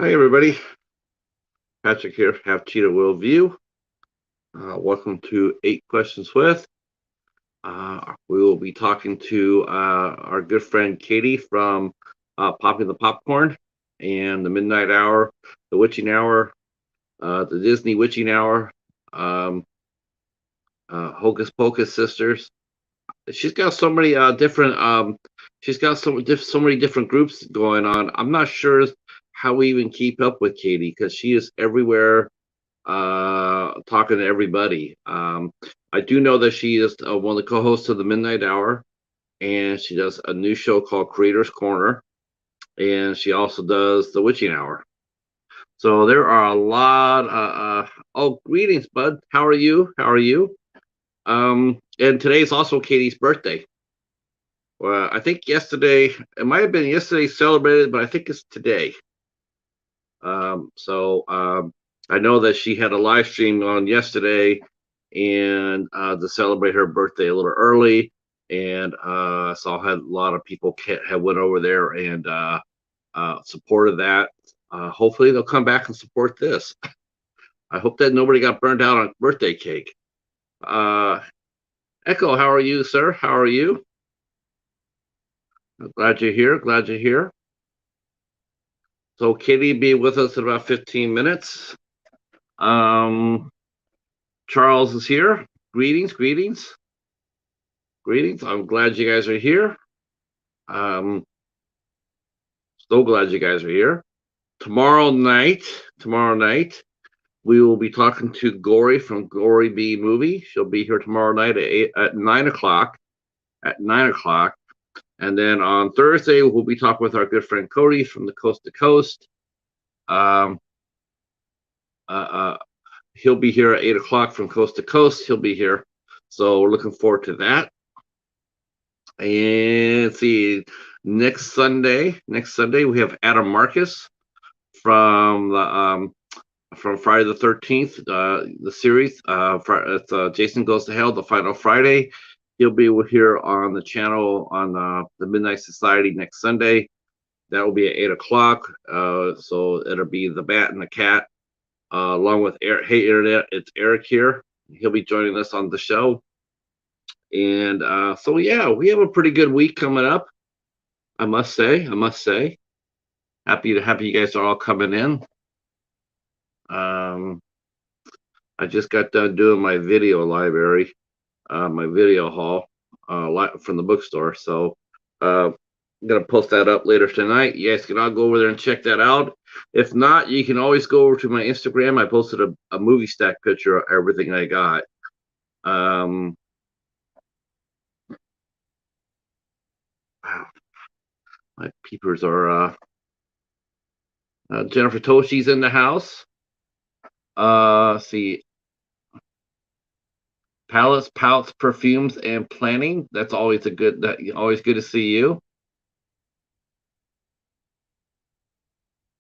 Hi, everybody. Patrick here, Have Cheetah Worldview. Welcome to 8 Questions With. We will be talking to our good friend Katie from Popping the Popcorn and the Midnight Hour, the Witching Hour, the Disney Witching Hour, um, Hocus Pocus Sisters. She's got so many different. She's got so many different groups going on. I'm not sure how we even keep up with Katie because she is everywhere, talking to everybody. I do know that she is one of the co-hosts of the Midnight Hour, and she does a new show called Creators Corner, and she also does the Witching Hour. So there are a lot. Oh, greetings, bud. How are you? How are you? And today is also Katie's birthday. Well, I think yesterday, it might have been yesterday celebrated, but I think it's today. So I know that she had a live stream on yesterday and to celebrate her birthday a little early. And so I had a lot of people have went over there and supported that. Hopefully they'll come back and support this. I hope that nobody got burned out on birthday cake. Uh, Echo, how are you, sir? How are you? Glad you're here. Glad you're here. So Katie be with us in about 15 minutes. Um, Charles is here. Greetings, greetings, greetings. I'm glad you guys are here. Um, so glad you guys are here. Tomorrow night, we will be talking to Gory from Gory B Movie. She'll be here tomorrow night at 9 o'clock. At 9 o'clock, and then on Thursday we'll be talking with our good friend Cody from the Coast to Coast. Um, uh, he'll be here at 8 o'clock from Coast to Coast. He'll be here, so we're looking forward to that. And see, next Sunday we have Adam Marcus from the from Friday the 13th, the series. It's Jason Goes to Hell, the final Friday. He'll be here on the channel on the Midnight Society next Sunday. That will be at 8 o'clock. So it'll be the Bat and the Cat, along with Eric. Hey Internet, it's Eric here. He'll be joining us on the show. And so yeah, we have a pretty good week coming up. I must say. Happy you guys are all coming in. I just got done doing my video library, my video haul, from the bookstore. So I'm gonna post that up later tonight. You guys can all go over there and check that out. If not, you can always go over to my Instagram. I posted a movie stack picture of everything I got. Wow. My peepers are Jennifer Toshi's in the house. See, palettes, pouts, perfumes, and planning. That's always always good to see you.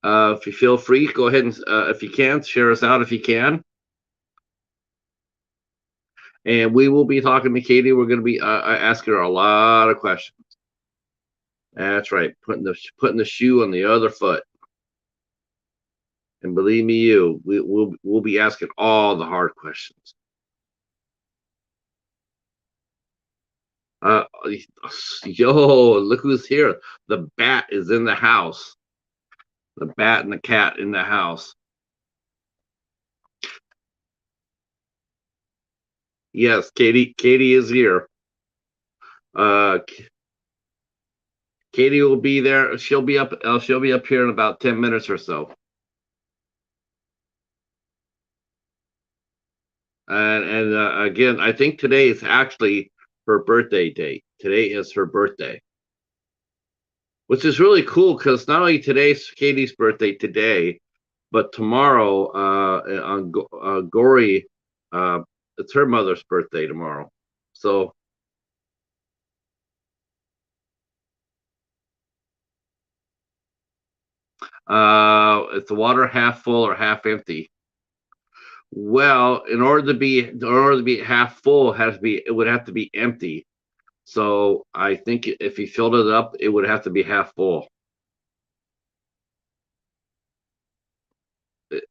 If you feel free, go ahead and if you can, share us out if you can. And we will be talking to Katie. We're going to be asking her a lot of questions. That's right, putting the shoe on the other foot. And believe me, we'll be asking all the hard questions. Yo, look who's here. The Bat is in the house. The Bat and the Cat in the house. Yes, Katie is here. Uh, Katie will be there. She'll be up here in about 10 minutes or so. And again, I think today is actually her birthday date. Today is her birthday, which is really cool because not only today's Katie's birthday today, but tomorrow on Gory, it's her mother's birthday tomorrow. So is the water half full or half empty? Well, in order to be half full, it would have to be empty. So I think if you filled it up, it would have to be half full.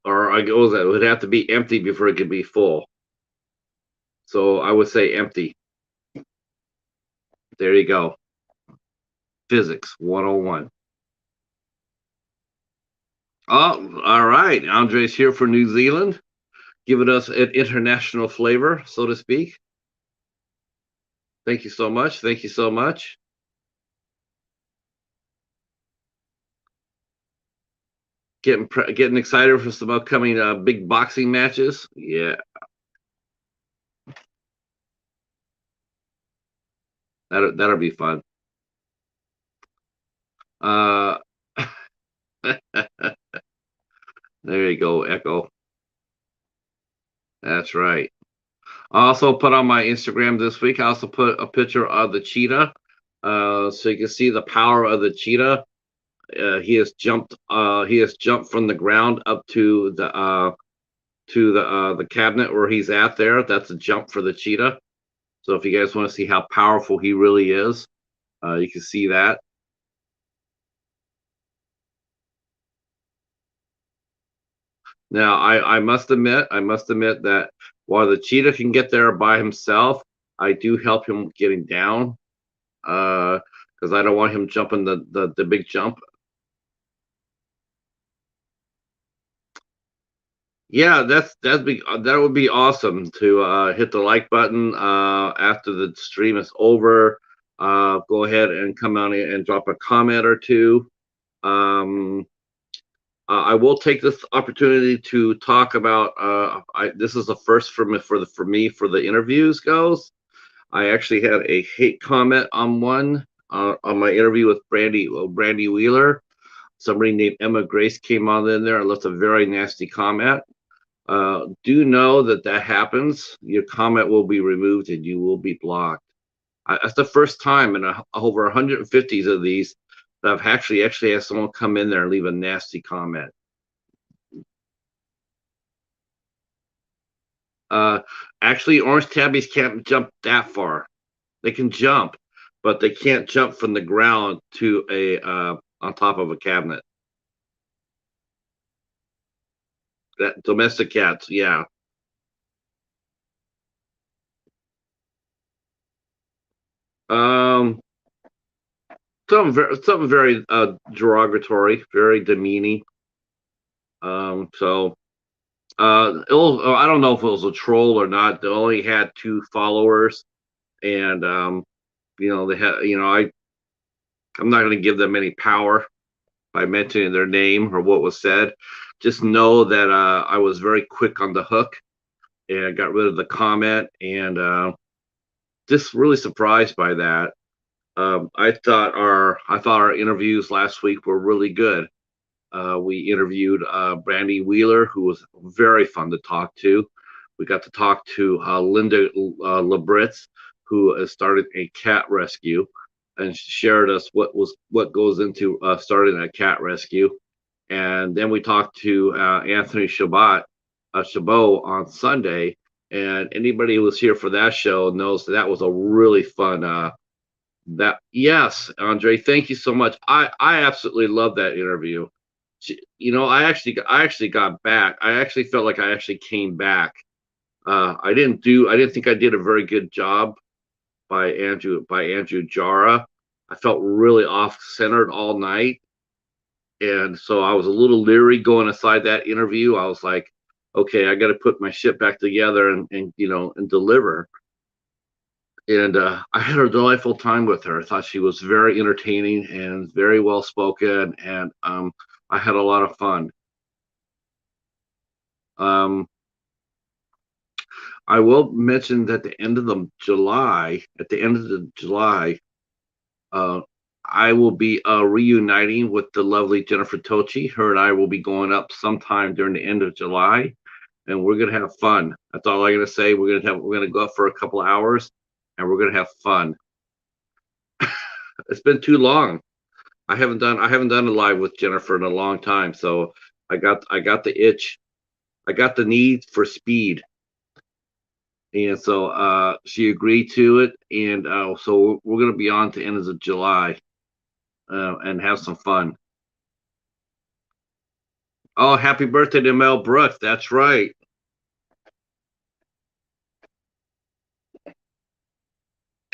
or I goes that it would have to be empty before it could be full. So I would say empty. There you go. Physics 101. Oh, all right. Andre's here for New Zealand, giving us an international flavor, so to speak. Thank you so much. Thank you so much. Getting excited for some upcoming big boxing matches. Yeah, that'll be fun. Uh, there you go, Echo. That's right. I also put on my Instagram this week. I also put a picture of the cheetah, so you can see the power of the cheetah. He has jumped. He has jumped from the ground up to the cabinet where he's at there. That's a jump for the cheetah. So if you guys want to see how powerful he really is, you can see that. Now, I must admit that while the cheetah can get there by himself, I do help him getting down, because I don't want him jumping the big jump. Yeah, that would be awesome to hit the like button after the stream is over. Go ahead and come on in and drop a comment or two. Um, I will take this opportunity to talk about. This is the first for me for the interviews goes. I actually had a hate comment on one on my interview with Brandy Wheeler. Somebody named Emma Grace came on in there and left a very nasty comment. Do know that that happens. Your comment will be removed and you will be blocked. That's the first time in over 150s of these that I've actually had someone come in there and leave a nasty comment. Uh, Actually, orange tabbies can't jump that far. They can jump, but they can't jump from the ground to a on top of a cabinet. That domestic cats, yeah. Um, something very derogatory, very demeaning. So I don't know if it was a troll or not. They only had 2 followers, and they had, I'm not going to give them any power by mentioning their name or what was said. Just know that I was very quick on the hook and got rid of the comment, and just really surprised by that. I thought our interviews last week were really good. We interviewed Brandy Wheeler, who was very fun to talk to. We got to talk to Linda Labritz, who has started a cat rescue, and shared us what goes into starting a cat rescue. And then we talked to Anthony Chabot on Sunday. And anybody who was here for that show knows that was a really fun. That Yes, Andre, thank you so much. I absolutely love that interview. I actually got back. I actually felt like I actually came back. I didn't think I did a very good job by Andrew Jara. I felt really off centered all night, and so I was a little leery going inside that interview. I was like, okay, I got to put my shit back together and deliver. And I had a delightful time with her. I thought she was very entertaining and very well spoken, and I had a lot of fun. Um, I will mention that at the end of the July, uh, I will be reuniting with the lovely Jennifer Tochi. Her and I will be going up sometime during the end of July, and we're gonna have fun. That's all I'm gonna say. We're gonna go up for a couple of hours, and we're gonna have fun. It's been too long. I haven't done a live with Jennifer in a long time, so I got the itch. I got the need for speed. And so she agreed to it, and so we're going to be on to end of July and have some fun. Oh, happy birthday to Mel Brooks. That's right.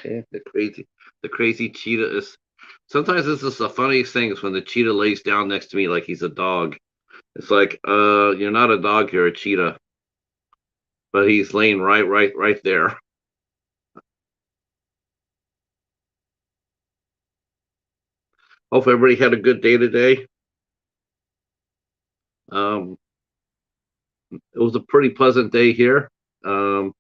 Yeah, the crazy cheetah is. Sometimes this is the funniest thing is when the cheetah lays down next to me like he's a dog. It's like, you're not a dog, you're a cheetah. But he's laying right there. Hope everybody had a good day today. Um, it was a pretty pleasant day here. Um,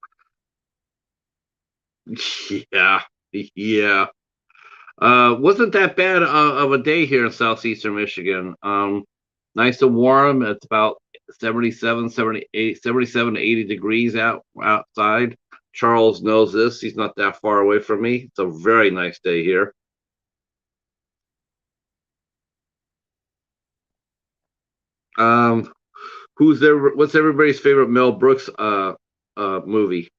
yeah, yeah. Wasn't that bad of a day here in southeastern Michigan. Nice and warm. It's about 77 to 80 degrees outside. Charles knows this. He's not that far away from me. It's a very nice day here. Um, what's everybody's favorite Mel Brooks movie?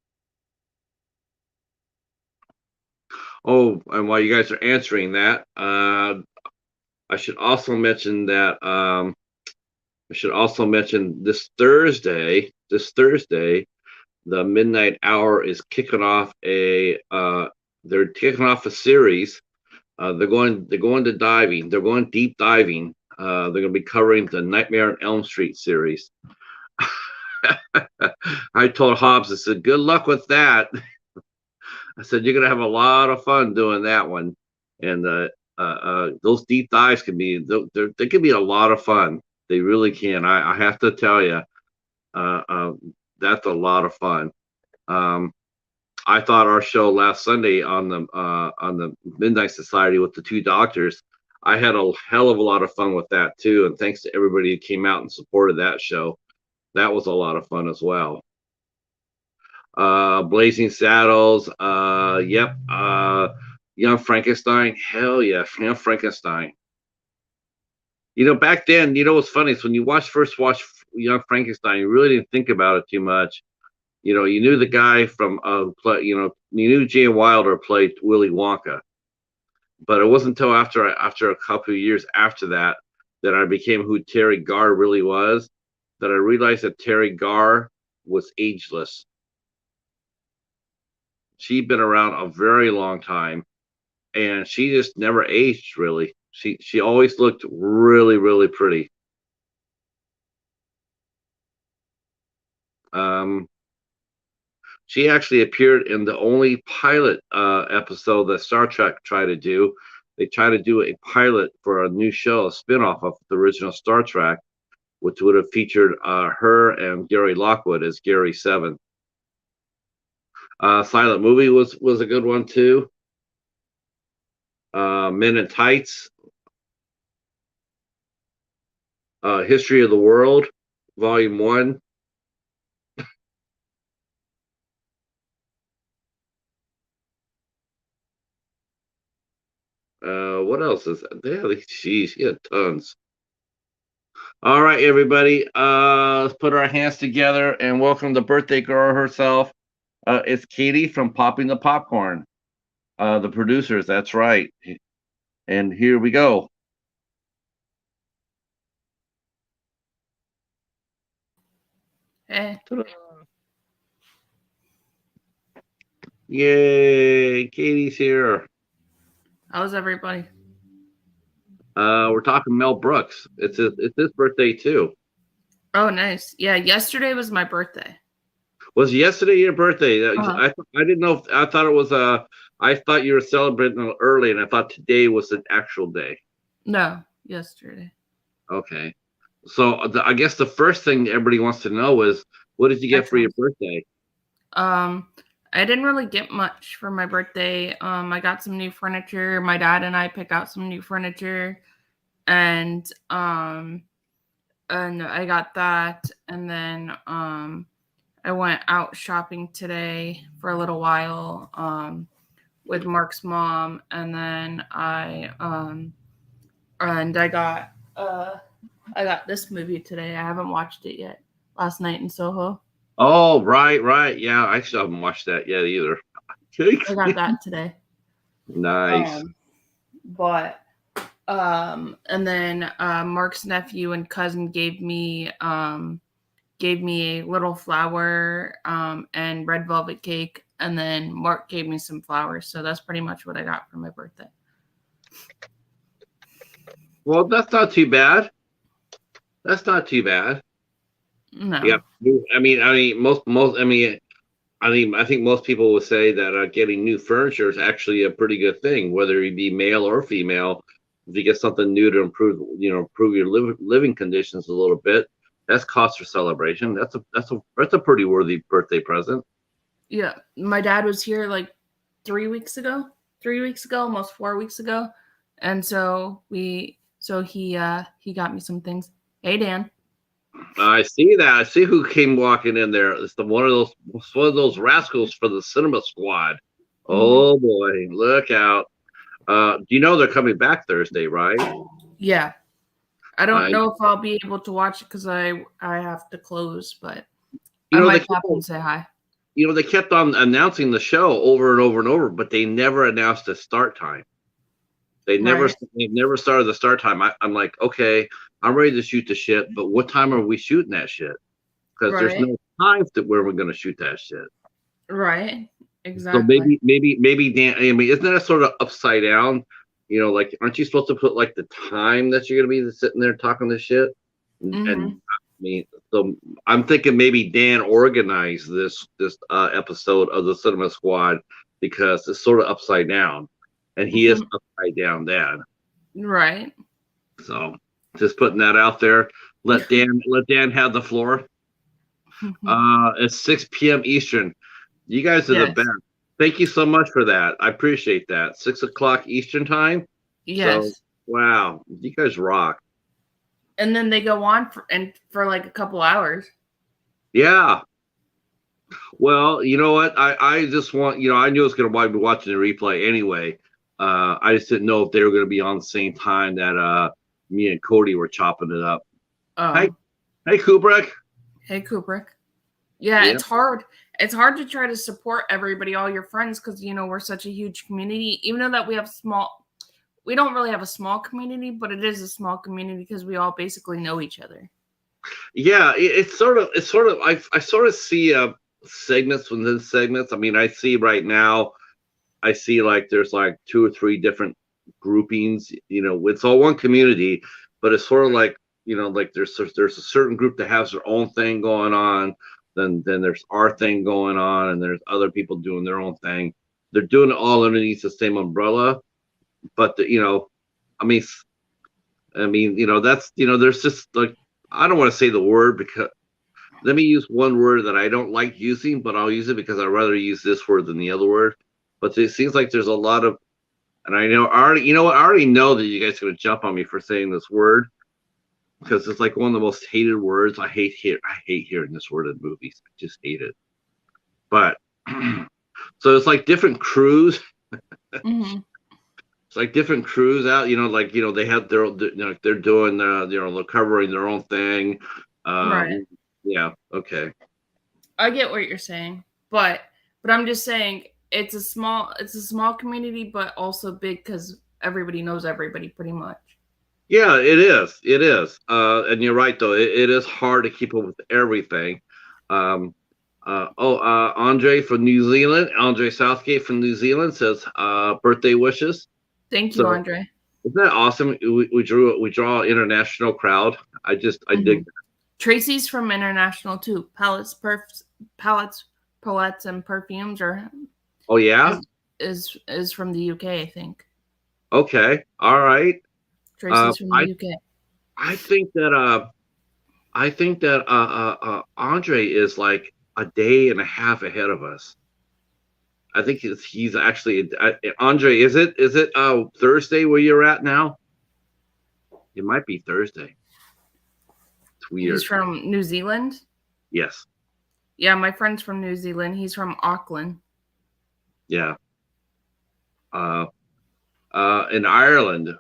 Oh, and while you guys are answering that, I should also mention that this Thursday, the midnight hour is kicking off they're kicking off a series. They're going to diving. They're going deep diving. They're going to be covering the Nightmare on Elm Street series. I told Hobbs, I said, good luck with that. I said, you're going to have a lot of fun doing that one. And those deep dives they can be a lot of fun. They really can. I have to tell you, that's a lot of fun. I thought our show last Sunday on the Midnight Society with the two doctors, I had a hell of a lot of fun with that too. And thanks to everybody who came out and supported that show. That was a lot of fun as well. Blazing Saddles, yep. Young Frankenstein, hell yeah, Young Frankenstein. Back then, what's funny is when you first watch Young Frankenstein, you really didn't think about it too much. You knew the guy from you knew Gene Wilder played Willy Wonka, but it wasn't until after a couple of years after that I became who Terry Garr really was, that I realized that Terry Garr was ageless. She'd been around a very long time, and she just never aged really. She always looked really, really pretty. She actually appeared in the only pilot episode that Star Trek tried to do. They tried to do a pilot for a new show, a spinoff of the original Star Trek, which would have featured her and Gary Lockwood as Gary 7. Silent Movie was a good one too. Men in Tights, History of the World, Volume 1. What else is there? Jeez, he had tons. All right, everybody. Let's put our hands together and welcome the birthday girl herself. It's Katie from Popping the Popcorn. The producers, that's right. And here we go. Hey. Yay, Katie's here. How's everybody? We're talking Mel Brooks. It's his birthday too. Oh, nice. Yeah, yesterday was my birthday. Was yesterday your birthday? I didn't know. I thought it was I thought you were celebrating early, and I thought today was an actual day. No, yesterday. Okay, so I guess the first thing everybody wants to know is, what did you get for your birthday? I didn't really get much for my birthday. I got some new furniture. My dad and I picked out some new furniture, and I got that, and then I went out shopping today for a little while with Mark's mom, and then I got this movie today. I haven't watched it yet. Last Night in Soho. Oh, right. Yeah, I still haven't watched that yet either. I got that today. Nice. But And then Mark's nephew and cousin gave me a little flower and red velvet cake, and then Mark gave me some flowers. So that's pretty much what I got for my birthday. Well, that's not too bad. That's not too bad. No. Yeah, I mean, I think most people would say that getting new furniture is actually a pretty good thing, whether you be male or female. If you get something new to improve your living conditions a little bit, that's cause for celebration. That's a pretty worthy birthday present. Yeah, my dad was here like 3 weeks ago, almost 4 weeks ago, and so he got me some things. Hey, Dan. I see that. I see who came walking in there. It's one of those rascals for the cinema squad. Oh boy, look out! You know they're coming back Thursday, right? Yeah, I don't know if I'll be able to watch it because I have to close, but I might pop and say hi. They kept on announcing the show over and over and over, but they never announced a start time. They never started the start time. I'm like, okay, I'm ready to shoot the shit, but what time are we shooting that shit? Because there's no time where we're going to shoot that shit. Right. Exactly. So maybe Dan. I mean, isn't that sort of upside down? Like, aren't you supposed to put like the time that you're going to be sitting there talking this shit? And I mean, so I'm thinking maybe Dan organized this episode of the Cinema Squad because it's sort of upside down, and he is upside down dad. Right. So just putting that out there. Let Dan have the floor. It's 6 p.m. Eastern. You guys are the best. Thank you so much for that. I appreciate that. 6 o'clock Eastern time. Yes. So, wow, you guys rock. And then they go on for like a couple hours. Yeah. Well, you know what? I just want, I knew I was going to be watching the replay anyway. I just didn't know if they were going to be on the same time that me and Cody were chopping it up. Oh. Hey, Kubrick. Hey, Kubrick. Yeah, it's hard. It's hard to try to support everybody, all your friends, because, we're such a huge community. Even though that we don't really have a small community, but it is a small community because we all basically know each other. Yeah, it's sort of, I sort of see segments within segments. I mean, I see right now, like there's like 2 or 3 different groupings, it's all one community, but it's sort of like, like there's a certain group that has their own thing going on. Then there's our thing going on, and there's other people doing their own thing. They're doing it all underneath the same umbrella, but I mean, that's there's just like, I don't want to say the word because let me use one word that I don't like using, but I'll use it because I'd rather use this word than the other word. But it seems like there's a lot of, and I already know that you guys are going to jump on me for saying this word, because it's like one of the most hated words. I hate hearing this word in movies. I just hate it. But so it's like different crews. It's like different crews out. They have their, they're doing they're covering their own thing. Right. Yeah. Okay. I get what you're saying, but I'm just saying it's a small community, but also big because everybody knows everybody pretty much. Yeah, it is. It is. And you're right, though. It is hard to keep up with everything. Andre from New Zealand, Andre Southgate from New Zealand says birthday wishes. Thank you, Andre. Isn't that awesome? We draw an international crowd. I dig that. Tracy's from international too. Palettes, and perfumes are. Oh yeah. Is from the UK, I think. Okay. All right. Tracy's from the UK. I think that Andre is like a day and a half ahead of us. I think he's actually Andre. Is it Thursday where you're at now? It might be Thursday. It's weird. He's from New Zealand? Yes. Yeah, my friend's from New Zealand. He's from Auckland. Yeah. In Ireland.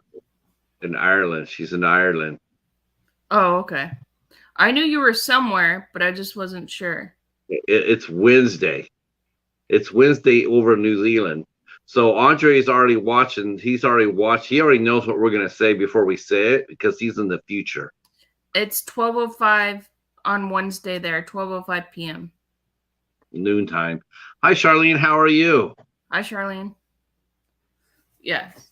She's in Ireland. Oh, okay. I knew you were somewhere, but I just wasn't sure. It's Wednesday. It's Wednesday over in New Zealand. So Andre's already watching. He's already watched. He already knows what we're gonna say before we say it because he's in the future. It's 12:05 on Wednesday there, 12:05 p.m. Noontime. Hi, Charlene. How are you? Hi, Charlene. Yes,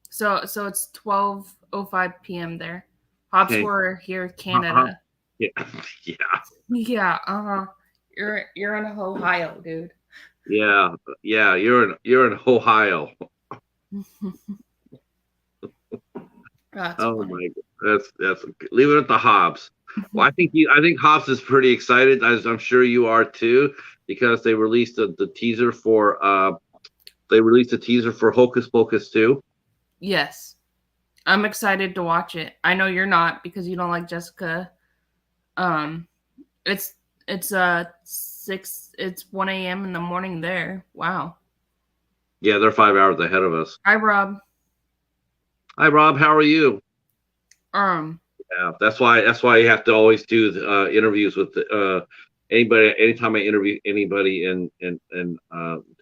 so it's 12:05 p.m. there. Hops Okay. for here, Uh-huh. Canada. Yeah. Yeah. Yeah, You're in Ohio, dude. Yeah. Yeah. You're in Ohio. That's Oh funny. my God. That's leave it at the Hobbs. Well, I think Hobbs is pretty excited, as I'm sure you are too, because they released the teaser for Hocus Pocus 2. Yes, I'm excited to watch it. I know you're not because you don't like Jessica. Um, it's it's 1 a.m. in the morning there. Wow. Yeah, they're 5 hours ahead of us. Hi, Rob. Hi, Rob. How are you? Um, Yeah, that's why you have to always do interviews with anybody. Anytime I interview anybody in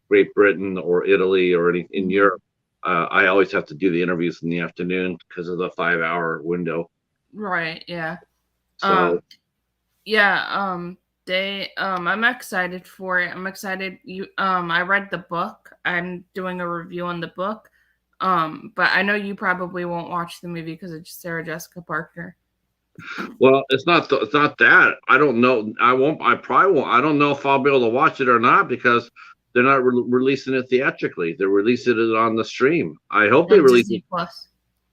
Great Britain or Italy or in Europe, I always have to do the interviews in the afternoon because of the 5 hour window. right, yeah. So Um, yeah, I'm excited for it. I'm excited. I read the book. I'm doing a review on the book. But I know you probably won't watch the movie because it's Sarah Jessica Parker. well, it's not that I don't know. I won't. I probably won't. I don't know if I'll be able to watch it or not because they're not releasing it theatrically. They're releasing it on the stream. I hope they On release it. Disney Plus.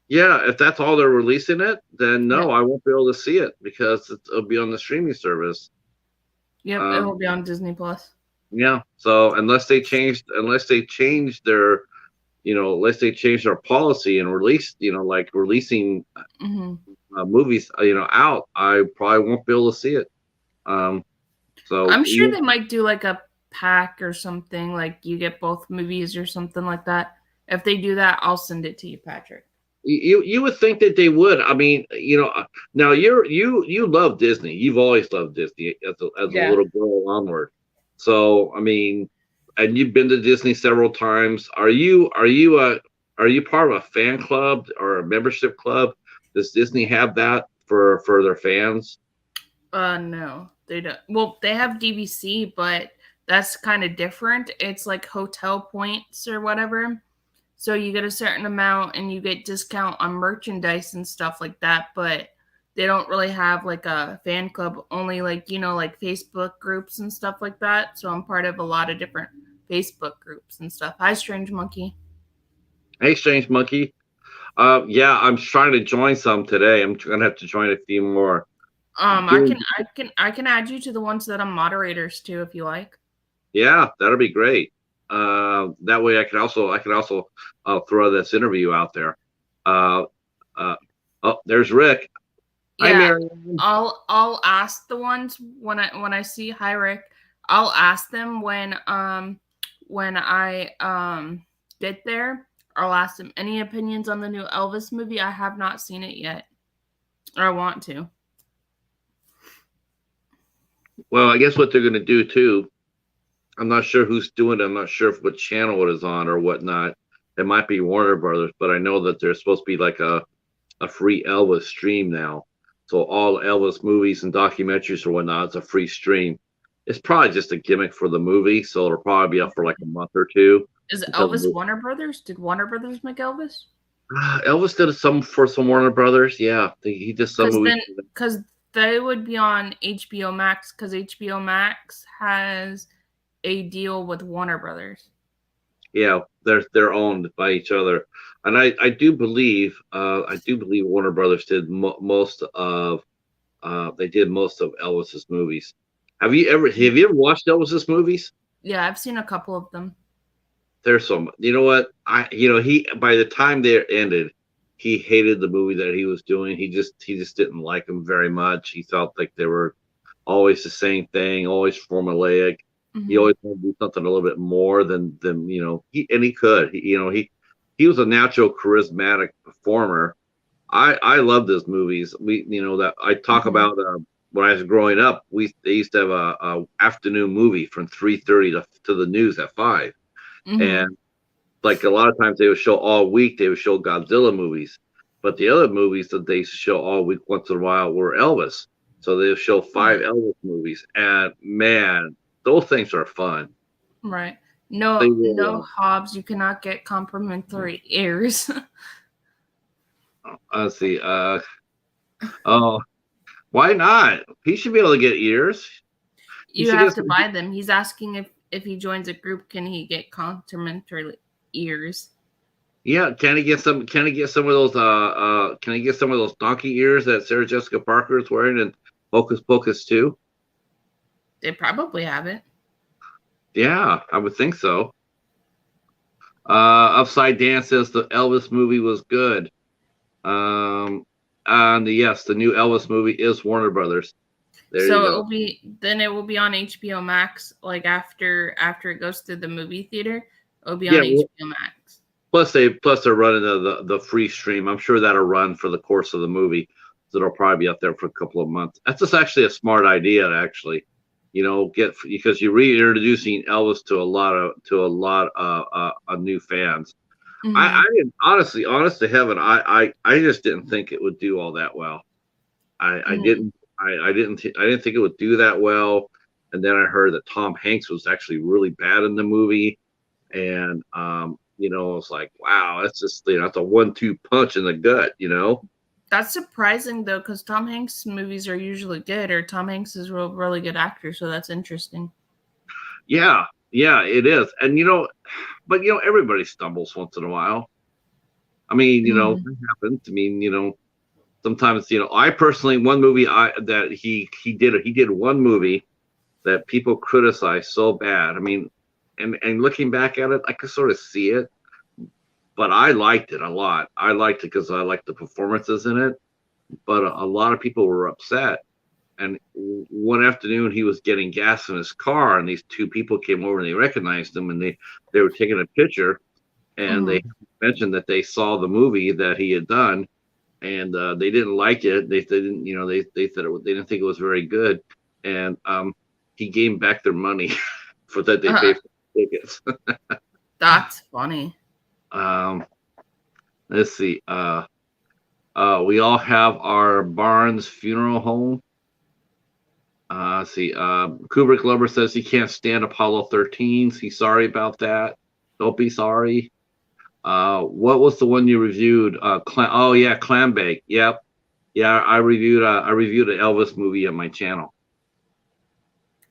Yeah, if that's all they're releasing it, then Yep. no, I won't be able to see it because it'll be on the streaming service. Yep, it will Um, be on Disney Plus. yeah. So unless they change their policy and release, like releasing Hmm. movies, out, I probably won't be able to see it. Um, so I'm sure they might do like a pack or something, like you get both movies or something like that. If they do that, I'll send it to you, Patrick. you would think that they would. I mean, now you love Disney. You've always loved Disney as a Yeah. little girl onward. So I mean, and you've been to Disney several times. Are you part of a fan club or a membership club? Does Disney have that for their fans? No, they don't. Well, they have DVC, but that's kind of different. It's like hotel points or whatever. So you get a certain amount and you get discount on merchandise and stuff like that, but they don't really have like a fan club, only like, like Facebook groups and stuff like that. So I'm part of a lot of different Facebook groups and stuff. Hi, Strange Monkey. Hey, Strange Monkey. Yeah, I'm trying to join some today. I'm gonna have to join a few more. I Doing, can add you to the ones that I'm moderators to if you like. yeah, that'll be great. That way I can also throw this interview out there. Uh, uh, oh, there's Rick. Hi, Yeah, Marion. I'll ask the ones when I see hi Rick. I'll ask them when I get there. I'll ask them any opinions on the new Elvis movie. I have not seen it yet. Or I want to. Well, I guess what they're gonna do too. I'm not sure who's doing it. I'm not sure what channel it is on or whatnot. It might be Warner Brothers, but I know that there's supposed to be like a free Elvis stream now. So all Elvis movies and documentaries or whatnot, it's a free stream. It's probably just a gimmick for the movie, so it'll probably be up for like a month or two Is until Elvis Warner Brothers? Did Warner Brothers make Elvis? Elvis did some for some Warner Brothers. Yeah, he did some movies. Because they would be on HBO Max because HBO Max has a deal with Warner Brothers. Yeah, they're owned by each other, and I do believe Warner Brothers did most of they did most of Elvis's movies. Have you ever watched Elvis's movies? Yeah, I've seen a couple of them. There's some. You know what? He by the time they ended, he hated the movie that he was doing. He just didn't like them very much. He felt like they were always the same thing, always formulaic. He Mm-hmm. always wanted to do something a little bit more than he could. He was a natural charismatic performer. I love those movies. That I talk Mm-hmm. about when I was growing up. They used to have a afternoon movie from 3:30 to the news at 5. Mm-hmm. And like a lot of times they would show all week, they would show Godzilla movies. But the other movies that they used to show all week once in a while were Elvis. So they would show 5 Elvis movies. And man, those things are fun. Right. They No, really Hobbs, you cannot get complimentary ears. are. Let's see. Oh, why not? He should be able to get ears. He You should have get to some. buy them. He's asking if he joins a group, can he get complimentary ears? Yeah, can he get some? Can he get some of those? Can he get some of those donkey ears that Sarah Jessica Parker is wearing in Hocus Pocus too? They probably have it. Yeah, I would think so. Upside Down says the Elvis movie was good. And yes, the new Elvis movie is Warner Brothers. There you So go. it will be on HBO Max like after it goes to the movie theater. It'll be Yeah. on HBO Max. Plus they're running the free stream. I'm sure that'll run for the course of the movie, so it'll probably be up there for a couple of months. That's just actually a smart idea, actually. Get because you're reintroducing Elvis to a lot of new fans. Mm-hmm. I didn't honest to heaven, I just didn't think it would do all that well. I Mm-hmm. didn't I didn't think it would do that well. And then I heard that Tom Hanks was actually really bad in the movie, and I was like, wow, that's just that's a 1-2 punch in the gut. That's surprising though, because Tom Hanks movies are usually good, or Tom Hanks is a really good actor, so that's interesting. Yeah, yeah, it is, and but everybody stumbles once in a while. I mean, Mm-hmm. it happens. I mean, sometimes I personally one movie that he did one movie that people criticize so bad. I mean, and looking back at it, I could sort of see it, but I liked it a lot. I liked it because I liked the performances in it. But a lot of people were upset. And one afternoon, he was getting gas in his car, and these two people came over and they recognized him, and they were taking a picture, and Mm-hmm. they mentioned that they saw the movie that he had done, and they didn't like it. They didn't, they said they didn't think it was very good, and he gave them back their money for that they paid for the tickets. That's funny. um, let's see. We all have our Barnes funeral home. Let's see. Kubrick Lover says he can't stand Apollo 13. He's sorry about that. Don't be sorry. What was the one you reviewed? Oh yeah, Clam Bake. Yep. Yeah, I reviewed an Elvis movie on my channel.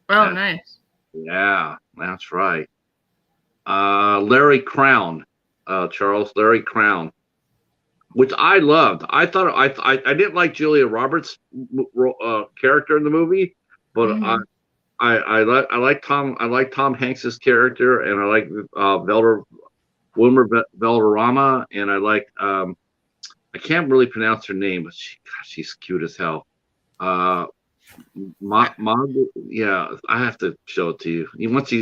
Oh, nice. Yeah, that's right. Larry Crown, Larry Crown, which I loved. I thought I didn't like Julia Roberts' character in the movie, but Mm-hmm. I like Tom Hanks's character, and I like Wilmer Valderrama, and I like I can't really pronounce her name, but she's cute as hell. Yeah, I have to show it to you.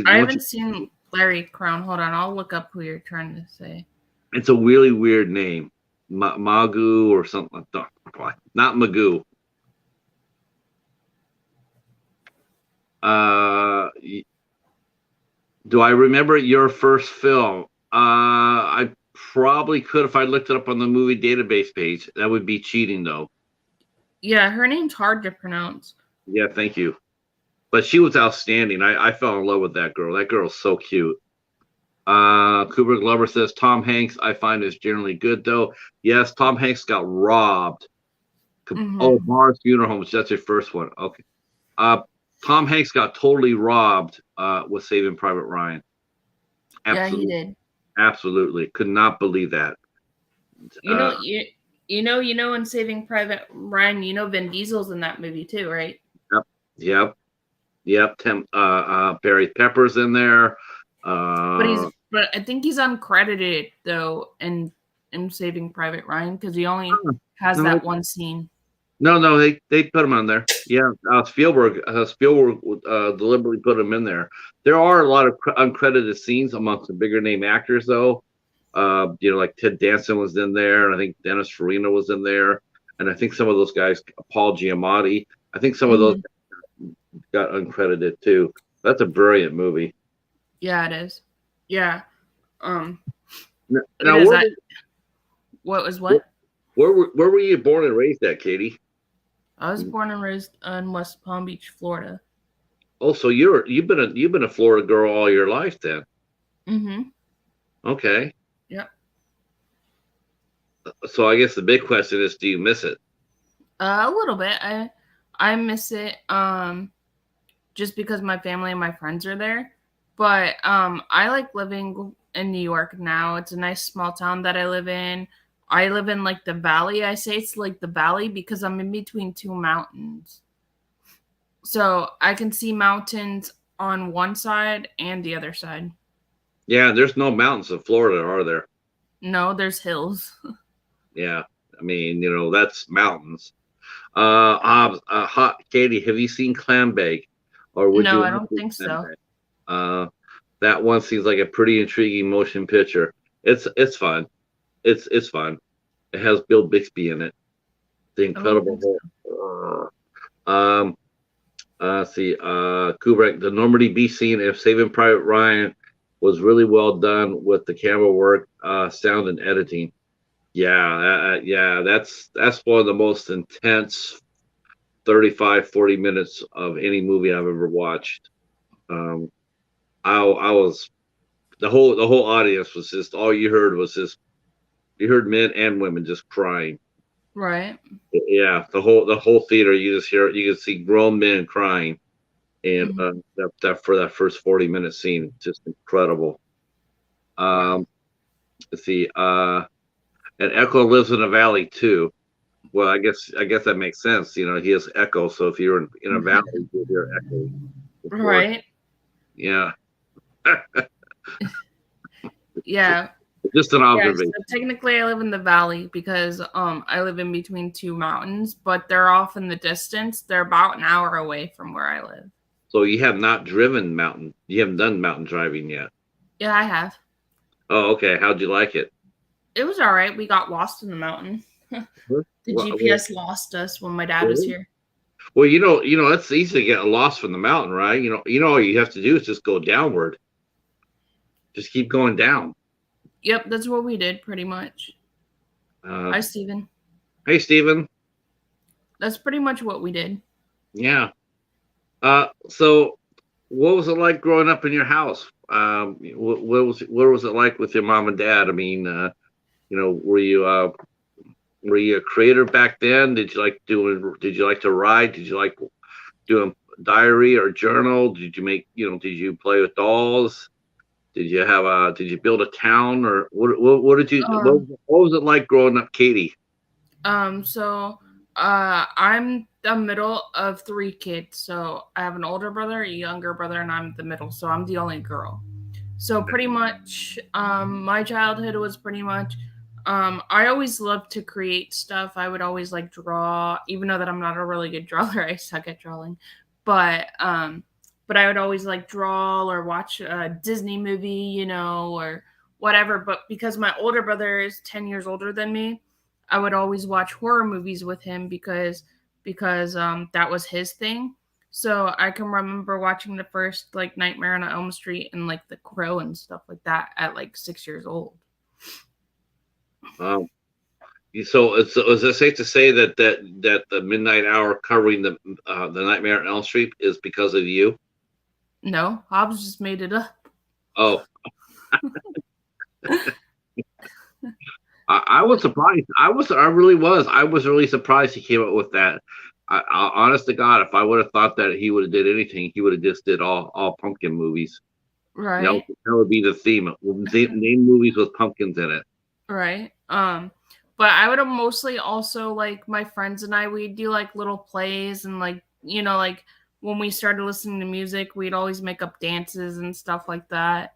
I haven't seen Larry Crown. Hold on, I'll look up who you're trying to say. It's a really weird name, Magoo or something. Not Magoo. Do I remember your first film? I probably could if I looked it up on the movie database page. That would be cheating, though. Yeah, her name's hard to pronounce. Yeah, thank you. But she was outstanding. I fell in love with that girl. That girl's so cute. Kubrick Lover says Tom Hanks I find is generally good, though. Yes, Tom Hanks got robbed. Mm-hmm. Oh, Mars Funeral Homes. That's your first one. Okay. Tom Hanks got totally robbed with Saving Private Ryan. Absolutely. Yeah, he did. Absolutely. Could not believe that. In Saving Private Ryan, Vin Diesel's in that movie too, right? Yep. Barry Pepper's in there. But I think he's uncredited though in Saving Private Ryan because he only has that one scene. No, they put him on there. Yeah, Spielberg deliberately put him in there. There are a lot of uncredited scenes amongst the bigger name actors, though. Like Ted Danson was in there, and I think Dennis Farina was in there, and I think some of those guys, Paul Giamatti, I think some of those got uncredited too. That's a brilliant movie. Yeah, it is. Yeah. It Now, is. What was where, what? where were you born and raised at, Katie? I was born and raised in West Palm Beach, Florida. Oh, so you've been a Florida girl all your life then. Mm-hmm. Okay. Yep. So I guess the big question is, do you miss it? A little bit. I miss it. Just because my family and my friends are there. But I like living in New York now. It's a nice small town that I live in. I live in like the valley. I say it's like the valley because I'm in between two mountains. So I can see mountains on one side and the other side. Yeah, there's no mountains in Florida, are there? No, there's hills. Yeah. I mean, that's mountains. Hot Katie, have you seen Clambake, or would No, you I like to don't see think so. Clambake? Uh, that one seems like a pretty intriguing motion picture. It's fun. It's fun. It has Bill Bixby in it. The I don't think Incredible Hulk. Um, see, Kubrick, the Normandy beach scene of Saving Private Ryan was really well done with the camera work, sound, and editing. Yeah, that's one of the most intense 35, 40 minutes of any movie I've ever watched. Um, I was the whole audience was just all you heard was just you heard men and women just crying. right. Yeah, the whole theater you can see grown men crying, and Mhm. that for that first 40-minute scene, just incredible. Wow. Um, let's see, and Echo lives in a valley too. Well, I guess that makes sense. He has echo, so if you're in a valley, you'll hear echo before. Right. Yeah, Yeah. just an Yeah, observation. so technically I live in the valley because I live in between two mountains, but they're off in the distance. They're about an hour away from where I live. So you have not driven mountain. You haven't done mountain driving yet. Yeah, I have. Oh, okay. How'd you like it? It was all right. We got lost in the mountain. Huh? The Well, GPS lost us when my dad was really? here. Well, it's easy to get lost from the mountain, right? All you have to do is just go downward. Just keep going down. Yep, that's what we did pretty much. Uh, Hi, Steven. hey, Stephen. That's pretty much what we did. Yeah. So what was it like growing up in your house? What was it like with your mom and dad? I mean, were you a creator back then? Did you like to write? Did you like doing diary or journal? Did you play with dolls? Did you build a town, or what did you, Um, what was it like growing up, Katie? so I'm the middle of three kids. So I have an older brother, a younger brother, and I'm the middle. So I'm the only girl. So pretty much, my childhood was pretty much, I always loved to create stuff. I would always like draw, even though that I'm not a really good drawer. I suck at drawing, but I would always like draw or watch a Disney movie, or whatever. But because my older brother is 10 years older than me, I would always watch horror movies with him because that was his thing. So I can remember watching the first like Nightmare on Elm Street and like The Crow and stuff like that at like 6 years old. Um, so is it safe to say that the midnight hour covering the Nightmare on Elm Street is because of you? No, Hobbs just made it up. Oh, I was surprised. I really was. I was really surprised he came up with that. Honest to God, if I would have thought that he would have did anything, he would have just did all pumpkin movies. Right, That would be the theme. Name movies with pumpkins in it. right. But I would have mostly also like my friends and I we'd do like little plays and like like when we started listening to music we'd always make up dances and stuff like that.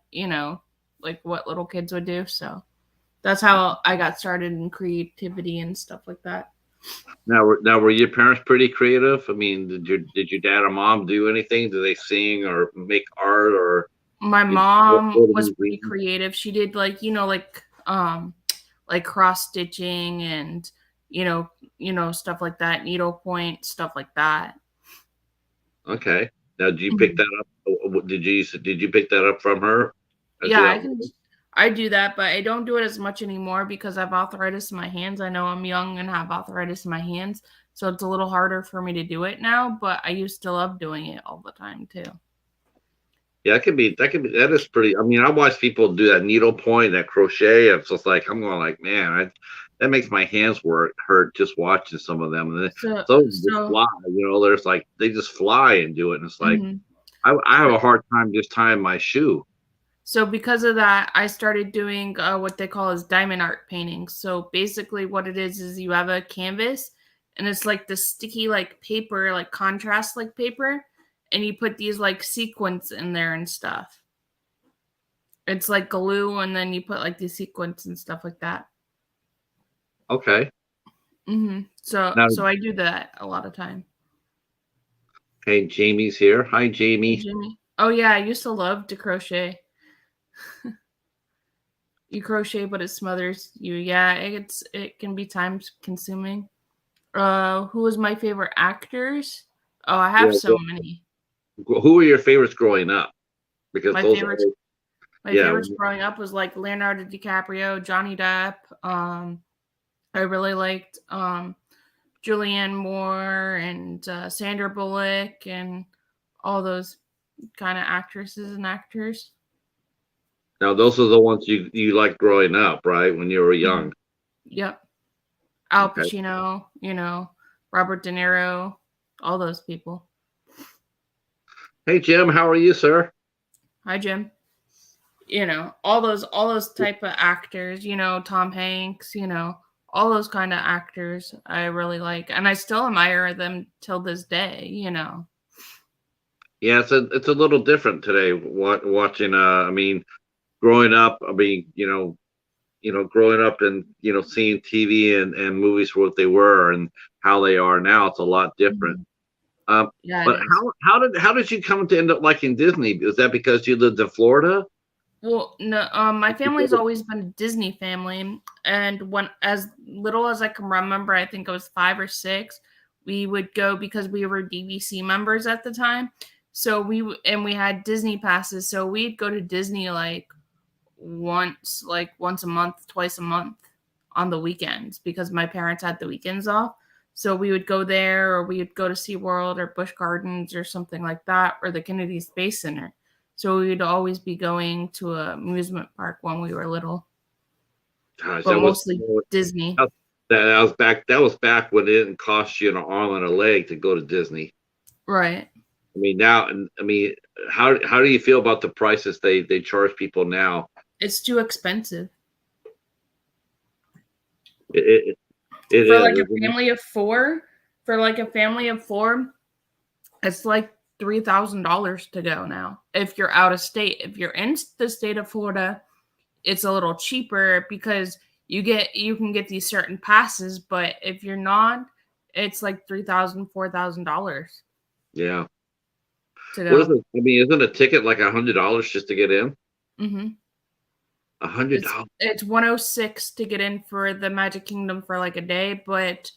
Like what little kids would do. So that's how I got started in creativity and stuff like that. Now, were your parents pretty creative? I mean, did your dad or mom do anything? Do they sing or make art, or My you know, mom go to was pretty museums? creative. She did like cross stitching and stuff like that, needlepoint, stuff like that. Okay. Now, did you pick Mhm. that up? Did you pick that up from her as Yeah, you I got can older? I do that, but I don't do it as much anymore because I have arthritis in my hands. I know I'm young and have arthritis in my hands, so it's a little harder for me to do it now, but I used to love doing it all the time too. Yeah, that is pretty. I mean, I watch people do that needlepoint, that crochet. It's just like I'm going like, man, that makes my hands hurt just watching some of them. And then So some of them just so fly. There's like they just fly and do it, and it's like mhm. I have a hard time just tying my shoe. So because of that, I started doing what they call as diamond art painting. So basically, what it is you have a canvas, and it's like the sticky like paper, like contrast like paper, and you put these like sequins in there and stuff. It's like glue, and then you put like these sequins and stuff like that. Okay. So Now, so I do that a lot of time. hey, Jamie's here. Hi, Hey, Jamie. Jimmy. Oh yeah, I used to love to crochet. You crochet, but it smothers you. Yeah, it can be time consuming. Who was my favorite actors? Oh, I have Yeah. so many. Who were your favorites growing up? Because My those are, favorites, my yeah. favorites growing up was like Leonardo DiCaprio, Johnny Depp. I really liked Julianne Moore and Sandra Bullock and all those kind of actresses and actors. Now, those are the ones you liked growing up, right? When you were Mhm. young. Yep. Al Okay. Pacino, Robert De Niro, all those people. Hey, Jim, how are you, sir? Hi, Jim. All those type of actors, Tom Hanks, all those kind of actors I really like, and I still admire them till this day. Yeah, it's a little different today. Watching, I mean, growing up, I mean, growing up and seeing TV and movies for what they were and how they are now, it's a lot different. Mhm. Um, Yeah, it but is. how did you come to end up liking Disney? Is that because you lived in Florida? Well, no, my Did you family's go to- always been a Disney family, and when as little as I can remember, I think I was 5 or 6, we would go because we were DVC members at the time. So we had Disney passes, so we'd go to Disney like once a month, twice a month on the weekends because my parents had the weekends off. So we would go there, or we would go to SeaWorld or Busch Gardens or something like that, or the Kennedy Space Center. So we would always be going to a amusement park when we were little, Gosh, but mostly Disney. that, that was back when it didn't cost you an arm and a leg to go to Disney. Right. I mean now, and I mean, how do you feel about the prices they charge people now? It's too expensive. It it For is. like a Isn't it? family of four, for like a family of four, it's like $3,000 to go now. If you're out of state, if you're in the state of Florida, it's a little cheaper because you can get these certain passes, but if you're not, it's like $3,000, $4,000 Yeah. to What is go. it? I mean, isn't a ticket like $100 just to get in? hmm A hundred It's dollars. it's 106 to get in for the Magic Kingdom for like a day, but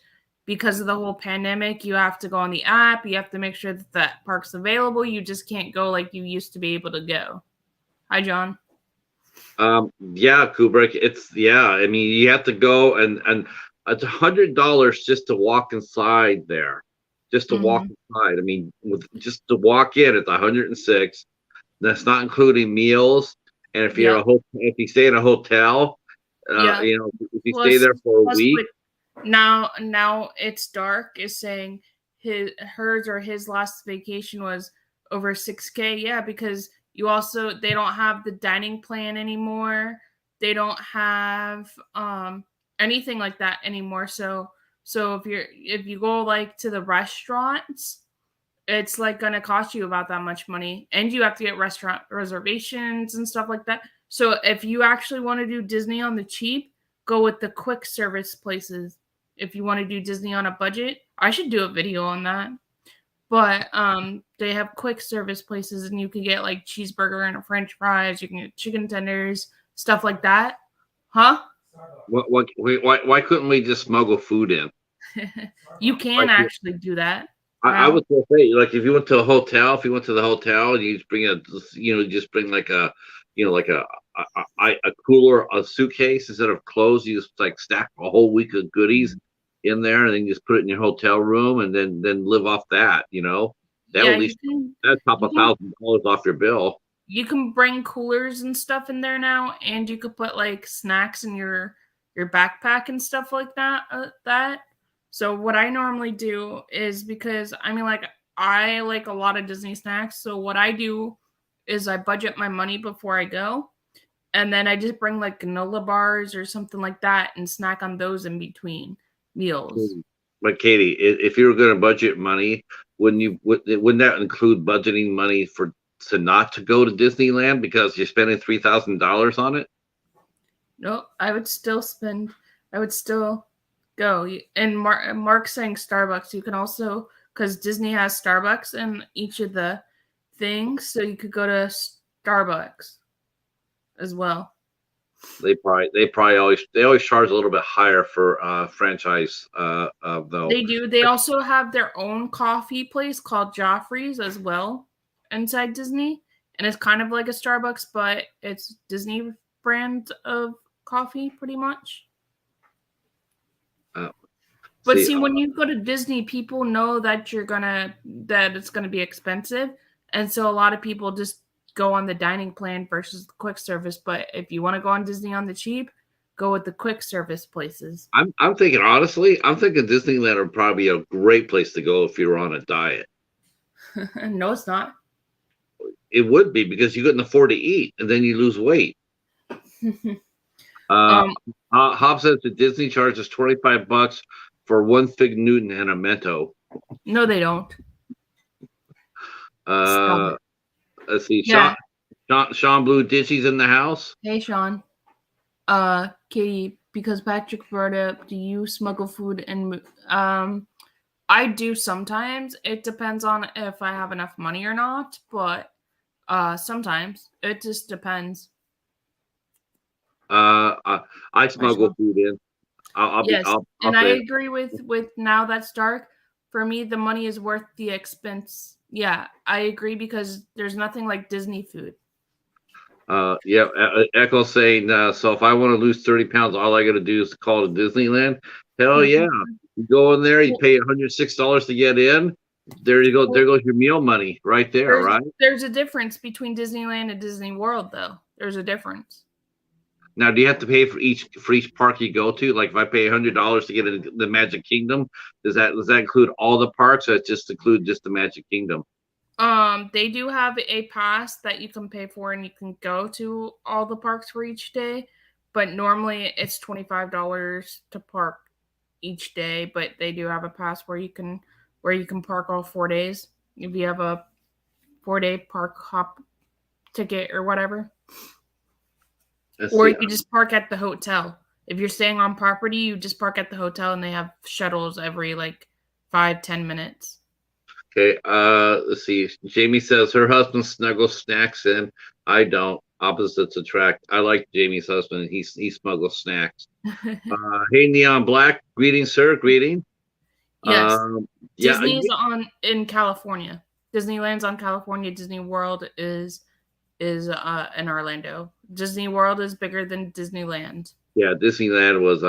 because of the whole pandemic, you have to go on the app. You have to make sure that that park's available. You just can't go like you used to be able to go. Hi, John. Yeah, Kubrick. Yeah. I mean, you have to go and it's $100 just to walk inside there, just to walk hmm inside. I mean, just to walk in, it's 106. That's not including meals. And Yep. if you stay in a hotel, Yep. if you stay Plus, there for a plus, week, with now it's dark is saying hers or his last vacation was over 6K. Yeah, because they don't have the dining plan anymore. They don't have anything like that anymore. So if you go like to the restaurants, it's like going to cost you about that much money, and you have to get restaurant reservations and stuff like that. So if you actually want to do Disney on the cheap, go with the quick service places. If you want to do Disney on a budget, I should do a video on that. But they have quick service places, and you can get like cheeseburger and a french fries, you can get chicken tenders, stuff like that. Huh? why couldn't we just smuggle food in? You can Like, actually do that I now. would say, like, if you went to a hotel, if you went to the hotel and you just bring just bring like a, like a a cooler, a suitcase instead of clothes. You just like stack a whole week of goodies in there, and then you just put it in your hotel room, and then live off that. That will Yeah, at least that top $1,000 off your bill. you can bring coolers and stuff in there now, and you could put like snacks in your backpack and stuff like that. So what I normally do is, because I mean, like, I like a lot of Disney snacks, so what I do is I budget my money before I go, and then I just bring like granola bars or something like that and snack on those in between meals. But Katie, if you were going to budget money, wouldn't that include budgeting money to not to go to Disneyland because you're spending $3,000 on it? No, I would still go. And Mark's saying Starbucks. You can also, because Disney has Starbucks in each of the things, so you could go to Starbucks as well. They probably always charge a little bit higher for franchise though. They do. They also have their own coffee place called Joffrey's as well inside Disney, and it's kind of like a Starbucks, but it's Disney brand of coffee, pretty much. But see, when you go to Disney, people know that it's gonna be expensive, and so a lot of people just go on the dining plan versus the quick service. But if you want to go on Disney on the cheap, go with the quick service places. I'm thinking honestly, I'm thinking Disneyland would probably be a great place to go if you were on a diet. No, it's not. It would be, because you couldn't afford to eat and then you lose weight. Hobbs says that Disney charges $25 for one Fig Newton and a Mento. No, they don't. Let's see. Yeah. Sean Blue Dishy's in the house. Hey, Sean. Katie, because Patrick brought up, do you smuggle food and I do sometimes. It depends on if I have enough money or not, but sometimes it just depends. I smuggle food in. I agree with now that's dark. For me, the money is worth the expense. Yeah, I agree, because there's nothing like Disney food. Echo saying, so if I want to lose 30 pounds, all I got to do is call to Disneyland. Hell yeah. You go in there, you pay $106 to get in. There you go. There goes your meal money right there, right? There's a difference between Disneyland and Disney World, though. There's a difference. Now, do you have to pay for each park you go to? Like, if I pay $100 to get into the Magic Kingdom, does that include all the parks, or just include just the Magic Kingdom? They do have a pass that you can pay for, and you can go to all the parks for each day. But normally it's $25 to park each day. But they do have a pass where you can park all 4 days if you have a 4-day park hop ticket or whatever. Or you just park at the hotel. If you're staying on property, you just park at the hotel, and they have shuttles every like 5-10 minutes. Okay, let's see. Jamie says her husband snuggles snacks in. I don't. Opposites attract. I like Jamie's husband. He smuggles snacks. Hey, Neon Black. Greetings, sir. Greeting. Yes. Disney's in California. Disneyland's on California. Disney World is in Orlando. Disney World is bigger than Disneyland. Yeah, Disneyland was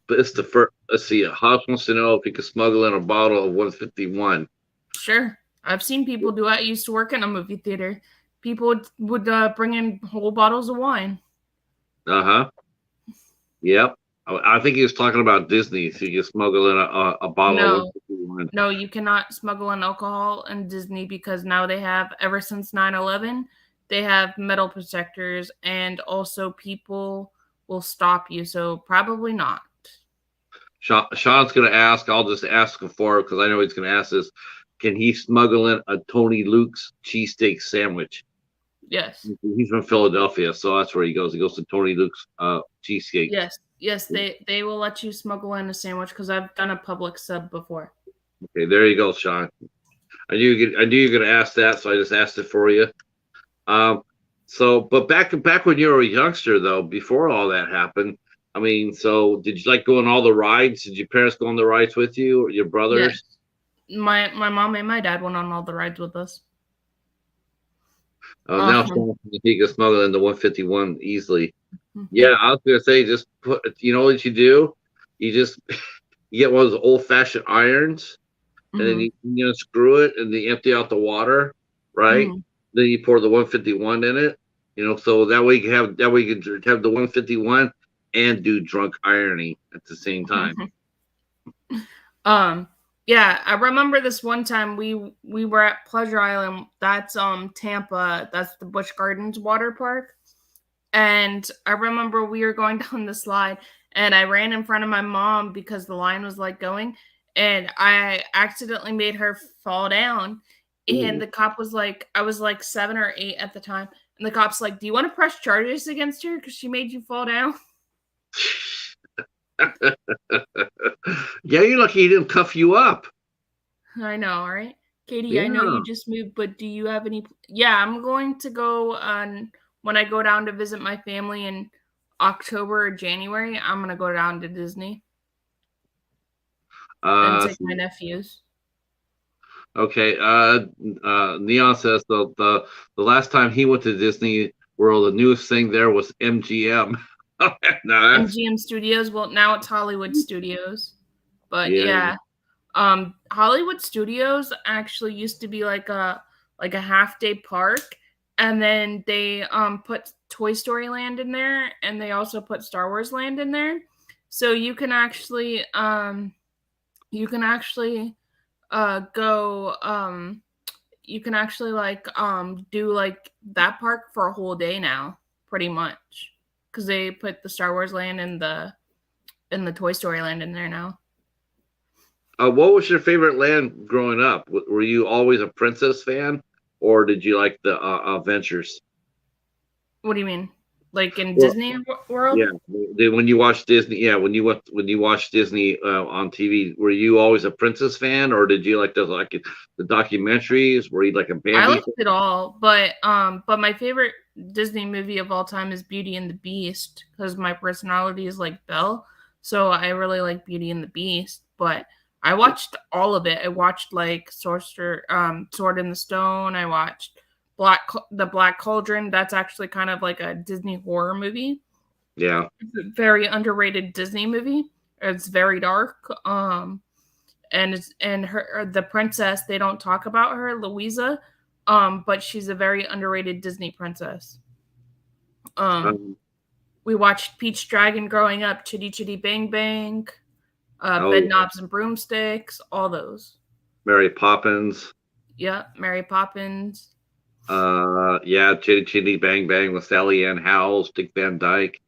it's the first. Let's see. Hobbs wants to know if you could smuggle in a bottle of 151. Sure, I've seen people do it. I used to work in a movie theater. People would bring in whole bottles of wine. Yep. I think he was talking about Disney. So you can smuggle in a bottle of 151. No, you cannot smuggle in alcohol in Disney, because now they have, ever since 9/11, they have metal detectors, and also people will stop you. So probably not. Sean's going to ask. I'll just ask him for it, because I know he's going to ask this. Can he smuggle in a Tony Luke's cheesesteak sandwich? Yes. He's from Philadelphia, so that's where he goes. He goes to Tony Luke's cheesesteak. Yes. They will let you smuggle in a sandwich, because I've done a public sub before. Okay, there you go, Sean. I knew you were going to ask that, so I just asked it for you. But back when you were a youngster, though, before all that happened, I mean, so did you like going on all the rides? Did your parents go on the rides with you, or your brothers? Yes. My mom and my dad went on all the rides with us. Now Um, he can smuggle in the 151 easily. mhm, Yeah, I was gonna say, just put. You know what you do? You just you get one of those old-fashioned irons, and then mhm, you screw it, and then you empty out the water, right? mhm. Then you pour the 151 in it. So that way you can have the 151 and do drunk ironing at the same time. Um, yeah, I remember this one time we were at Pleasure Island. That's Tampa. That's the Busch Gardens water park. And I remember we were going down the slide, and I ran in front of my mom because the line was like going, and I accidentally made her fall down. And Ooh. the cop was like, I was like 7 or 8 at the time, and the cop's like, "Do you want to press charges against her because she made you fall down?" Yeah, you're lucky he didn't cuff you up. I know, right? Katie, I know you Yeah. just moved, but do you have any Yeah, I'm going to go on when I go down to visit my family in October or January, I'm gonna go down to Disney and take my nephews. Okay. Neon says the last time he went to Disney World, the newest thing there was MGM. No, that's MGM Studios, well, now it's Hollywood Studios. But yeah. yeah, Hollywood Studios actually used to be like a half day park, and then they put Toy Story Land in there, and they also put Star Wars Land in there. So you can actually go you can actually do like that park for a whole day now, pretty much. Because they put the Star Wars Land and the Toy Story Land in there now. What was your favorite land growing up? Were you always a princess fan, or did you like the adventures? What do you mean? Like in Well, Disney World? yeah. When you watched Disney, yeah, when you watched Disney on TV, were you always a princess fan, or did you like the documentaries? Were you like a I Bambi liked fan? it all, but my favorite Disney movie of all time is Beauty and the Beast because my personality is like Belle, so I really like Beauty and the Beast. But I watched all of it. I watched like Sword in the Stone. I watched the Black Cauldron. That's actually kind of like a Disney horror movie. Yeah. It's a very underrated Disney movie. It's very dark. And her the princess, they don't talk about her, Louisa, but she's a very underrated Disney princess. Um, Um, we watched Peach Dragon growing up, Chitty Chitty Bang Bang, oh, Bed yeah. Knobs and Broomsticks, all those. Mary Poppins. Yep, Mary Poppins. Yeah, Chitty Chitty Bang Bang with Sally Ann Howells, Dick Van Dyke.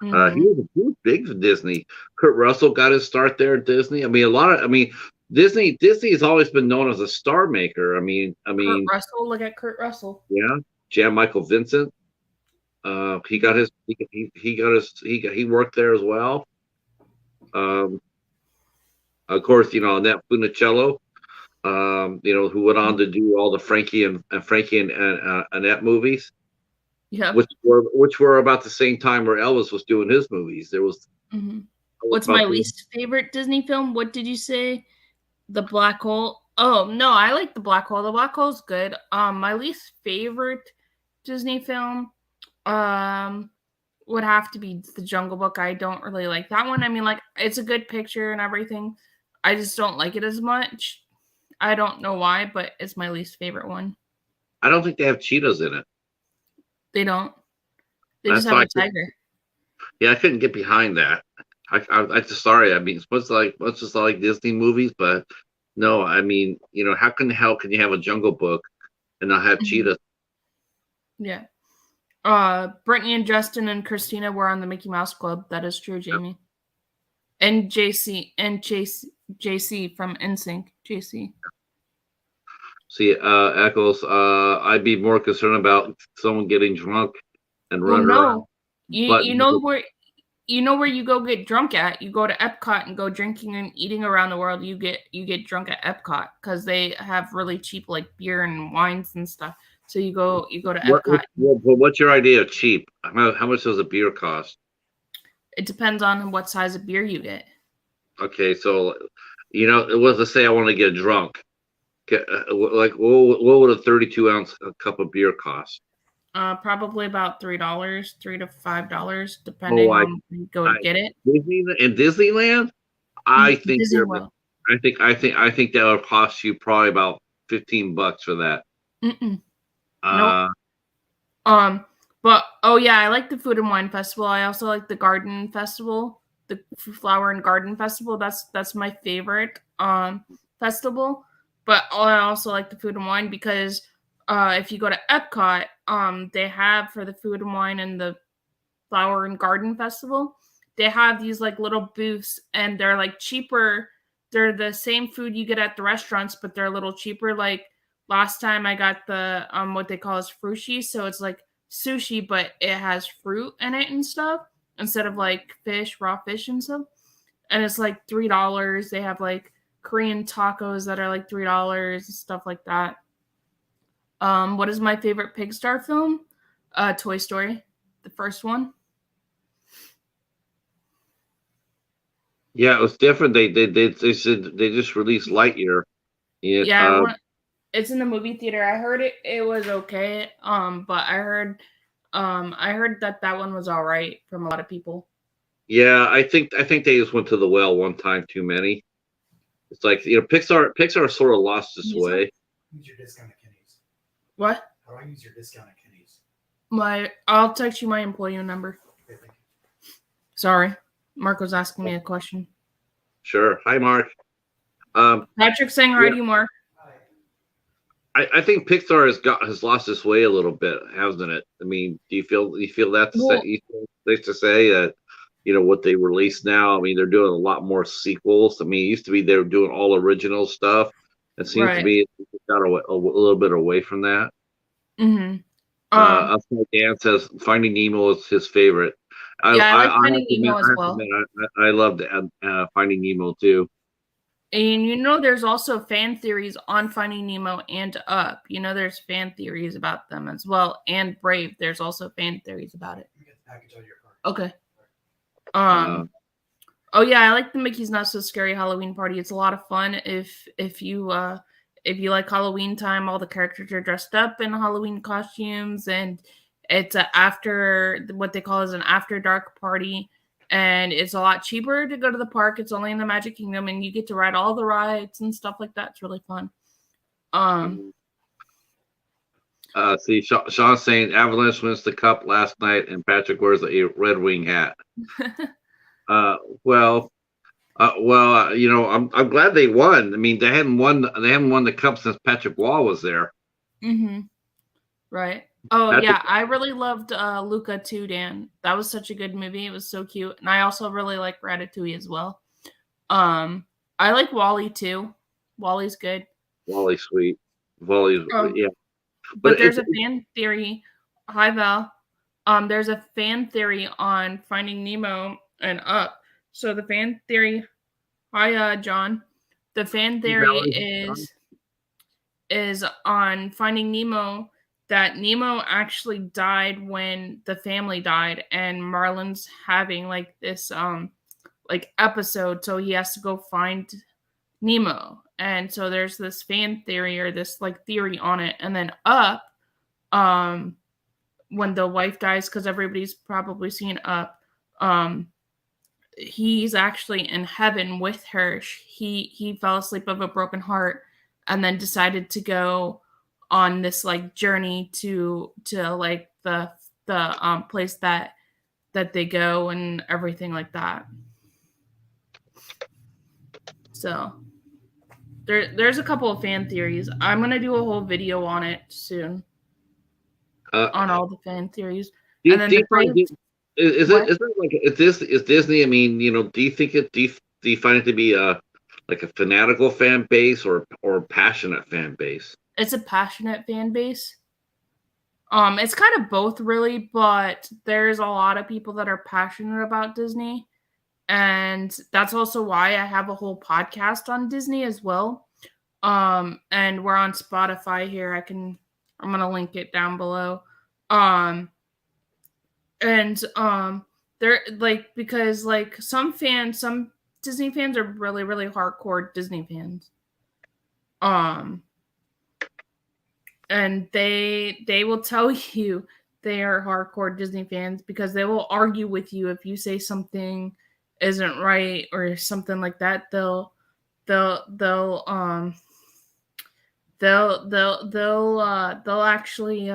Mm-hmm. He was big for Disney. Kurt Russell got his start there at Disney. I mean, Disney has always been known as a star maker. Kurt Russell, look at Kurt Russell. Yeah, Jan Michael Vincent. He got his, he worked there as well. Um, of course, Annette Funicello. Who went on to do all the Frankie and Annette movies, Yep. which were about the same time where Elvis was doing his movies. There was Mm-hmm. What's my about least favorite Disney film? What did you say? The Black Hole. Oh no, I like the Black Hole. The Black Hole's good. My least favorite Disney film um would have to be The Jungle Book. I don't really like that one. I mean, like it's a good picture and everything. I just don't like it as much. I don't know why, but it's my least favorite one. I don't think they have cheetahs in it. They don't. They just That's have why a tiger. I couldn't get behind that. I just sorry. I mean, it's supposed to like Disney movies, but no. I mean, how can you have a Jungle Book and not have Mhm. cheetahs? Yeah. Brittany and Justin and Christina were on the Mickey Mouse Club. That is true, Jamie. And JC from NSYNC. JC. See, Echoes. I'd be more concerned about someone getting drunk and Well, running around. no. You But you know where you go get drunk at. You go to Epcot and go drinking and eating around the world. You get drunk at Epcot because they have really cheap like beer and wines and stuff. So you go to Epcot. what's your idea of cheap? How much does a beer cost? It depends on what size of beer you get. Okay, so it was to say I want to get drunk. Like what would a 32-ounce cup of beer cost? Probably about $3, $3 to $5, Oh, depending on when you go to I get it. Disneyland. I think Disney you're. World. I think that would cost you probably about $15 for that. Mm-mm. Nope. Uh, But oh yeah, I like the Food and Wine Festival. I also like the Garden Festival, the Flower and Garden Festival. That's my favorite festival. But I also like the Food and Wine because if you go to Epcot, they have for the Food and Wine and the Flower and Garden Festival, they have these like little booths and they're like cheaper. They're the same food you get at the restaurants, but they're a little cheaper. Like last time I got the what they call is frushi, so it's like sushi, but it has fruit in it and stuff instead of like fish, raw fish and stuff. And it's like $3. They have like Korean tacos that are like $3 and stuff like that. What is my favorite Pixar film? Toy Story, the first one. yeah, it was different. They said they just released Lightyear. It Yeah, it's in the movie theater. I heard it was okay. But I heard that one was all right from a lot of people. Yeah, I think they just went to the well one time too many. It's like Pixar sort of lost its Use them? way. Use your discount at Kenny's. What? How do I use your discount at Kenny's? I'll text you my employee number. Okay, thank you. Sorry, Mark was asking me a question. Sure. Hi, Mark. Patrick's saying hi to you, Mark. Hi. I think Pixar has lost its way a little bit, hasn't it? I mean, do you feel that Well- safe to say that what they release now? I mean, they're doing a lot more sequels. I mean, it used to be they were doing all original stuff. It seems to Right. me it got a little bit away from that. Mm-hmm. Dan says Finding Nemo is his favorite. Yeah, I like Finding have to Nemo as admit, well. I loved Finding Nemo too. And there's also fan theories on Finding Nemo and Up. There's fan theories about them as well. And Brave, there's also fan theories about it. Let me get the package on your card. Okay. Uh, Oh yeah, I like the Mickey's Not So Scary Halloween Party. It's a lot of fun if you like Halloween time. All the characters are dressed up in Halloween costumes, and it's after what they call is an after dark party, and it's a lot cheaper to go to the park. It's only in the Magic Kingdom, and you get to ride all the rides and stuff like that. It's really fun. See, Sean's saying Avalanche wins the cup last night, and Patrick wears a Red Wing hat. Well, I'm glad they won. I mean, they haven't won the cup since Patrick Wall was there. Mm-hmm. Right. Oh That's yeah, I really loved Luca too, Dan. That was such a good movie. It was so cute, and I also really like Ratatouille as well. I like Wall-E too. Wall-E's good. Wally's sweet. Wally's yeah. But there's a fan theory. Hi Val. There's a fan theory on Finding Nemo and Up. So the fan theory. Hi, John. The fan theory is on Finding Nemo that Nemo actually died when the family died, and Marlin's having like this like episode, so he has to go find Nemo. And so there's this fan theory or this like theory on it. And then Up, when the wife dies, because everybody's probably seen Up, he's actually in heaven with her. He fell asleep of a broken heart and then decided to go on this like journey to like the place that they go and everything like that. So there's a couple of fan theories. I'm gonna do a whole video on it soon. On all the fan theories. And then is Disney? I mean, do you think do you find it to be like a fanatical fan base or a passionate fan base? It's a passionate fan base. It's kind of both really, but there's a lot of people that are passionate about Disney. And that's also why I have a whole podcast on Disney as well. And we're on Spotify here. I'm gonna link it down below. They're like, because like some Disney fans are really, really hardcore Disney fans. And they will tell you they are hardcore Disney fans because they will argue with you if you say something isn't right or something like that. They'll actually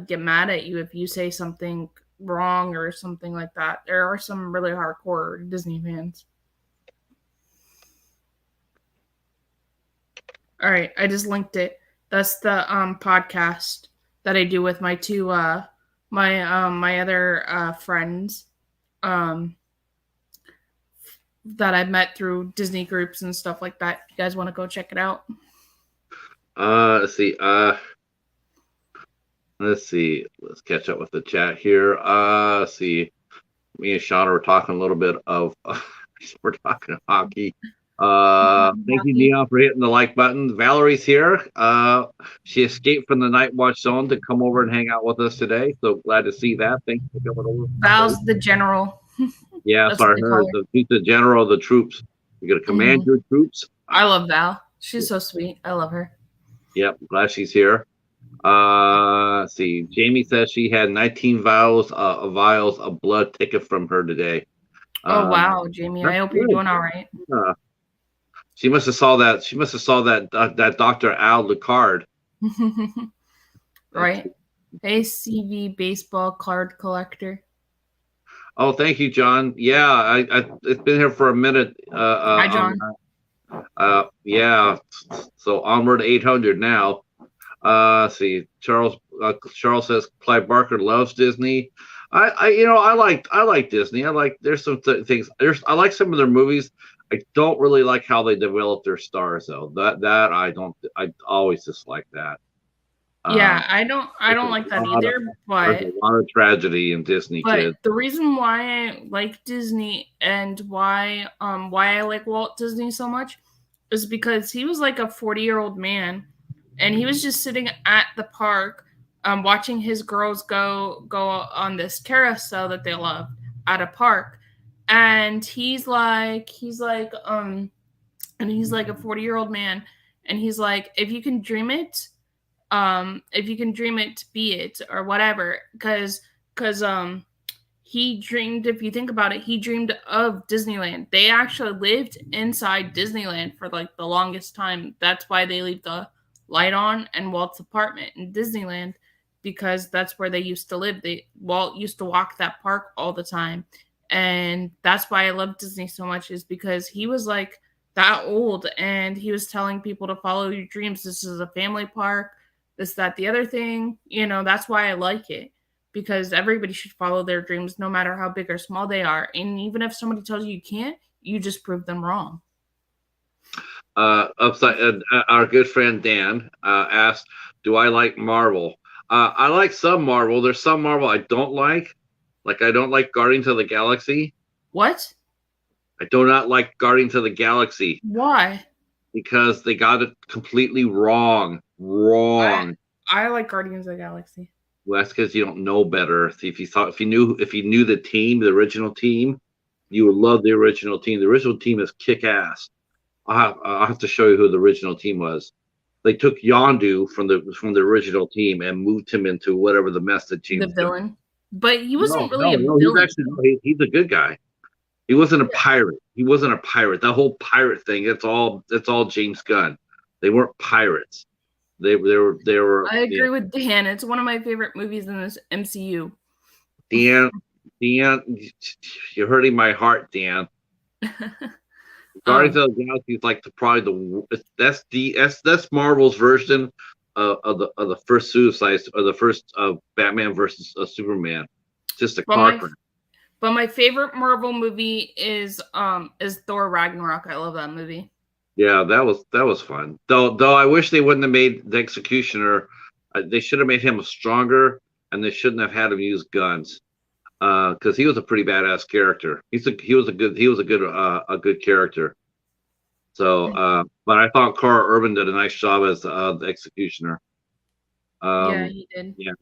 get mad at you if you say something wrong or something like that. There are some really hardcore Disney fans. All right, I just linked it. That's the podcast that I do with my two my other friends that I met through Disney groups and stuff like that. You guys want to go check it out? Let's see. Let's see. Let's catch up with the chat here. Let's see. Me and Shauna were talking a little bit of. We're talking hockey. Thank you, Neon, for hitting the like button. Valerie's here. She escaped from the Night Watch zone to come over and hang out with us today. So glad to see that. Thank you for coming over. Val's the general. Yeah, sorry, she's the general of the troops. You're gonna command your troops. I love Val. She's so sweet. I love her. Yep, glad she's here. Let's see. Jamie says she had 19 vials of blood taken from her today. Oh wow, Jamie! I hope you're doing all right. She must have saw that. She must have saw that Dr. Al Lucard. Right. Hey, CV baseball card collector. Oh, thank you, John. Yeah, it's been here for a minute. Hi, John. Yeah. So onward 800 now. Let's see. Charles says Clive Barker loves Disney. I like Disney. There's some things. I like some of their movies. I don't really like how they develop their stars though. That I don't. I always dislike that. Yeah, I don't like that either. But there's a lot of tragedy in Disney. But the reason why I like Disney and why I like Walt Disney so much is because he was like a 40-year-old man, and he was just sitting at the park, watching his girls go on this carousel that they loved at a park, and he's like a 40-year-old man, and he's like, if you can dream it, be it, or whatever, because he dreamed, if you think about it, he dreamed of Disneyland. They actually lived inside Disneyland for like the longest time. That's why they leave the light on in Walt's apartment in Disneyland, because that's where they used to live. Walt used to walk that park all the time. And that's why I love Disney so much, is because he was like that old and he was telling people to follow your dreams. This is a family park, this, that, the other thing. That's why I like it, because everybody should follow their dreams no matter how big or small they are. And even if somebody tells you can't, you just prove them wrong. Our good friend Dan asked, do I like Marvel? I like some Marvel. There's some Marvel I don't like. Like, I don't like Guardians of the Galaxy. What? I do not like Guardians of the Galaxy. Why? Because they got it completely wrong. I like Guardians of the Galaxy. Well, that's because you don't know better. See, if you knew the team, the original team, you would love the original team. The original team is kick ass. I'll have to show you who the original team was. They took Yondu from the original team and moved him into whatever the mess that team. The villain, but he wasn't really a villain. He's a good guy. He wasn't a pirate. He wasn't a pirate. That whole pirate thing. It's all James Gunn. They weren't pirates. They were. I agree with Dan. It's one of my favorite movies in this MCU. Dan, you're hurting my heart, Dan. Guardians of the Galaxy is like that's Marvel's version of the first Suicide, or the first Batman versus Superman. It's just a car crash. But my favorite Marvel movie is Thor Ragnarok. I love that movie. Yeah, that was fun. Though I wish they wouldn't have made the Executioner. They should have made him stronger, and they shouldn't have had him use guns. Because he was a pretty badass character. He was a good character. So, but I thought Carl Urban did a nice job as the Executioner. Yeah, he did. Yeah.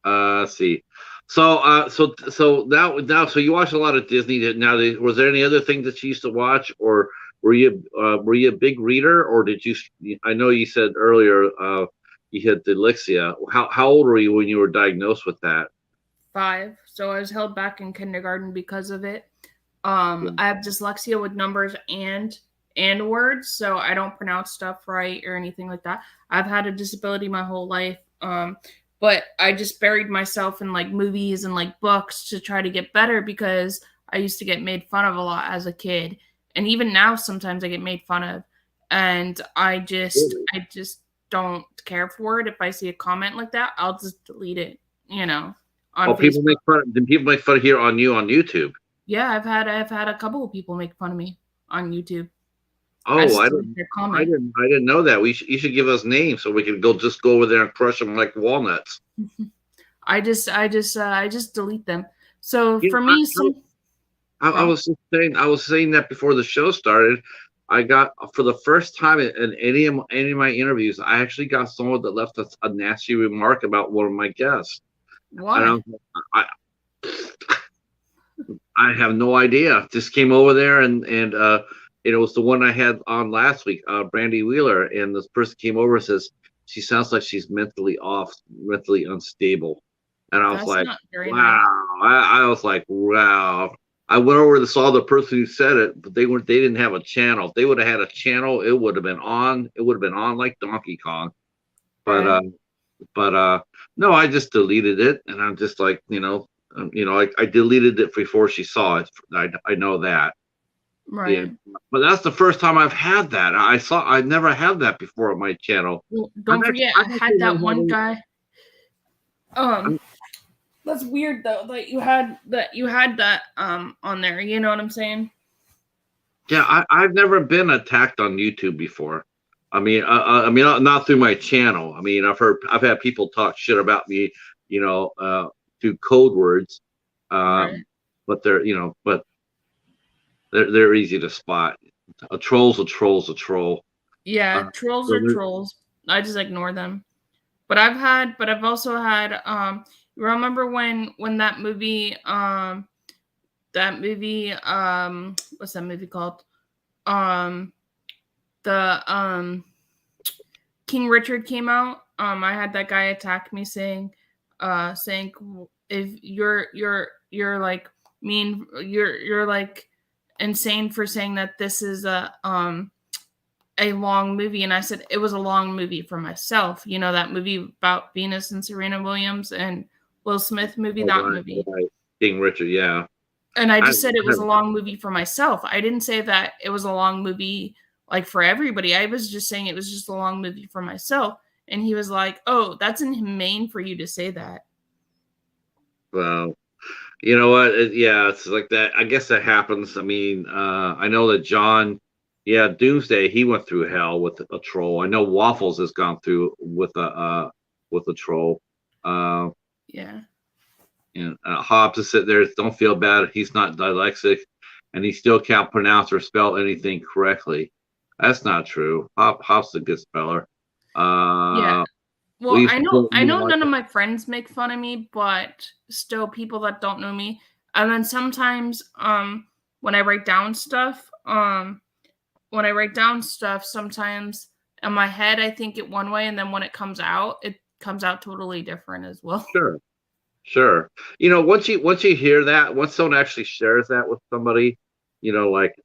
Let's see. So now, so you watch a lot of Disney. Now, was there any other thing that you used to watch, or were you a big reader, or did you? I know you said earlier dyslexia. How old were you when you were diagnosed with that? 5. So I was held back in kindergarten because of it. Yeah. I have dyslexia with numbers and words, so I don't pronounce stuff right or anything like that. I've had a disability my whole life. But I just buried myself in like movies and like books to try to get better because I used to get made fun of a lot as a kid. And even now sometimes I get made fun of. And I just don't care for it. If I see a comment like that, I'll just delete it, on Oh, people Facebook. make fun. Then people make fun here on you on YouTube. Yeah, I've had a couple of people make fun of me on YouTube. Oh, I didn't. Their comment. I didn't know that. You should give us names so we can go over there and crush them like walnuts. I just delete them. So You for know, me, I was saying that before the show started. I got, for the first time in any of my interviews, I actually got someone that left a nasty remark about one of my guests. why? And I have no idea. Just came over there and it was the one I had on last week, Brandy Wheeler, and this person came over and says she sounds like she's mentally unstable, and I was That's like, not very wow. nice. I was like, wow. I went over and saw the person who said it, but they didn't have a channel. If they would have had a channel, it would have been on. It would have been on like Donkey Kong. But Right. no, I just deleted it, and I'm just like, I deleted it before she saw it. I know that. Yeah, Right. but that's the first time I've had that. I've never had that before on my channel. Well, don't forget, I had that one guy. That's weird though that you had that on there. You know what I'm saying? Yeah, I've never been attacked on YouTube before. I mean, not through my channel. I mean, I've had people talk shit about me, through code words. Right. But they're easy to spot. A troll's a troll. Yeah, trolls So are trolls. I just ignore them. But I've also had you remember when that movie what's that movie called? The King Richard came out. I had that guy attack me saying if you're like mean, you're like insane for saying that this is a long movie. And I said it was a long movie for myself. You know, that movie about Venus and Serena Williams and Will Smith movie, that movie. Right. King Richard, yeah. And I just said it was a long movie for myself. I didn't say that it was a long movie like for everybody. I was just saying it was just a long movie for myself. And he was like, "Oh, that's inhumane for you to say that." Well, you know what? Yeah, it's like that. I guess that happens. I mean, I know that John, yeah, Doomsday, he went through hell with a troll. I know Waffles has gone through with a troll. Yeah. And Hobbs is sitting there. Don't feel bad. He's not dyslexic, and he still can't pronounce or spell anything correctly. That's not true. Hobbs is a good speller. Yeah. Well, we I know none of my friends make fun of me, but still people that don't know me. And then sometimes when I write down stuff, sometimes in my head I think it one way, and then when it comes out totally different as well. Sure. Once you hear that, once someone actually shares that with somebody, like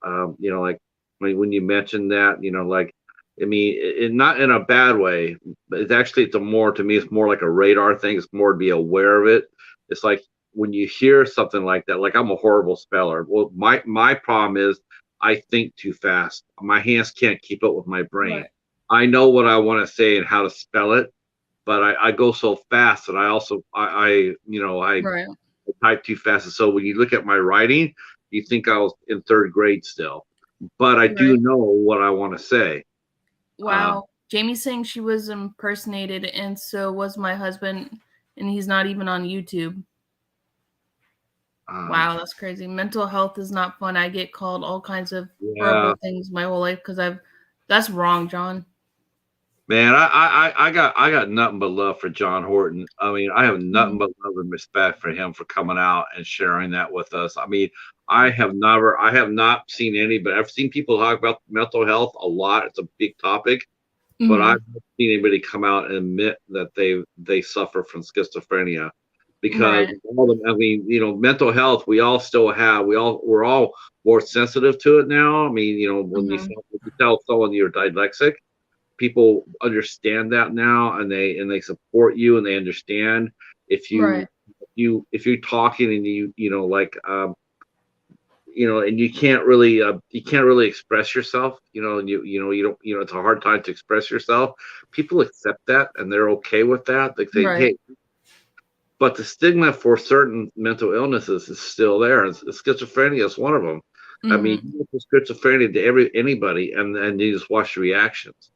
when you mention that, like, I mean, not in a bad way, but to me, it's more like a radar thing. It's more to be aware of it. It's like when you hear something like that, like I'm a horrible speller. Well, my problem is I think too fast. My hands can't keep up with my brain. Right. I know what I want to say and how to spell it, but I go so fast that I Right. type too fast. And so when you look at my writing, you think I was in third grade still, but I do know what I want to say. Wow. Jamie's saying she was impersonated, and so was my husband, and he's not even on YouTube. Wow, that's crazy. Mental health is not fun. I get called all kinds of horrible things my whole life because that's wrong, John. Man, I got nothing but love for John Horton. I mean, I have nothing but love and respect for him for coming out and sharing that with us. I mean, I have not seen but I've seen people talk about mental health a lot. It's a big topic. but Mhm. I've never seen anybody come out and admit that they suffer from schizophrenia because Right. all the, I mean, mental health we all still have. We're all more sensitive to it now. I mean, Mhm. when you tell someone you're dyslexic, people understand that now, and they support you, and they understand if Right. if you're talking and and you can't really express yourself, and you don't, it's a hard time to express yourself. People accept that and they're okay with that. They say, Right. hey, but the stigma for certain mental illnesses is still there. Schizophrenia is one of them. I mean, Mhm. you give schizophrenia to anybody, and you just watch the reactions.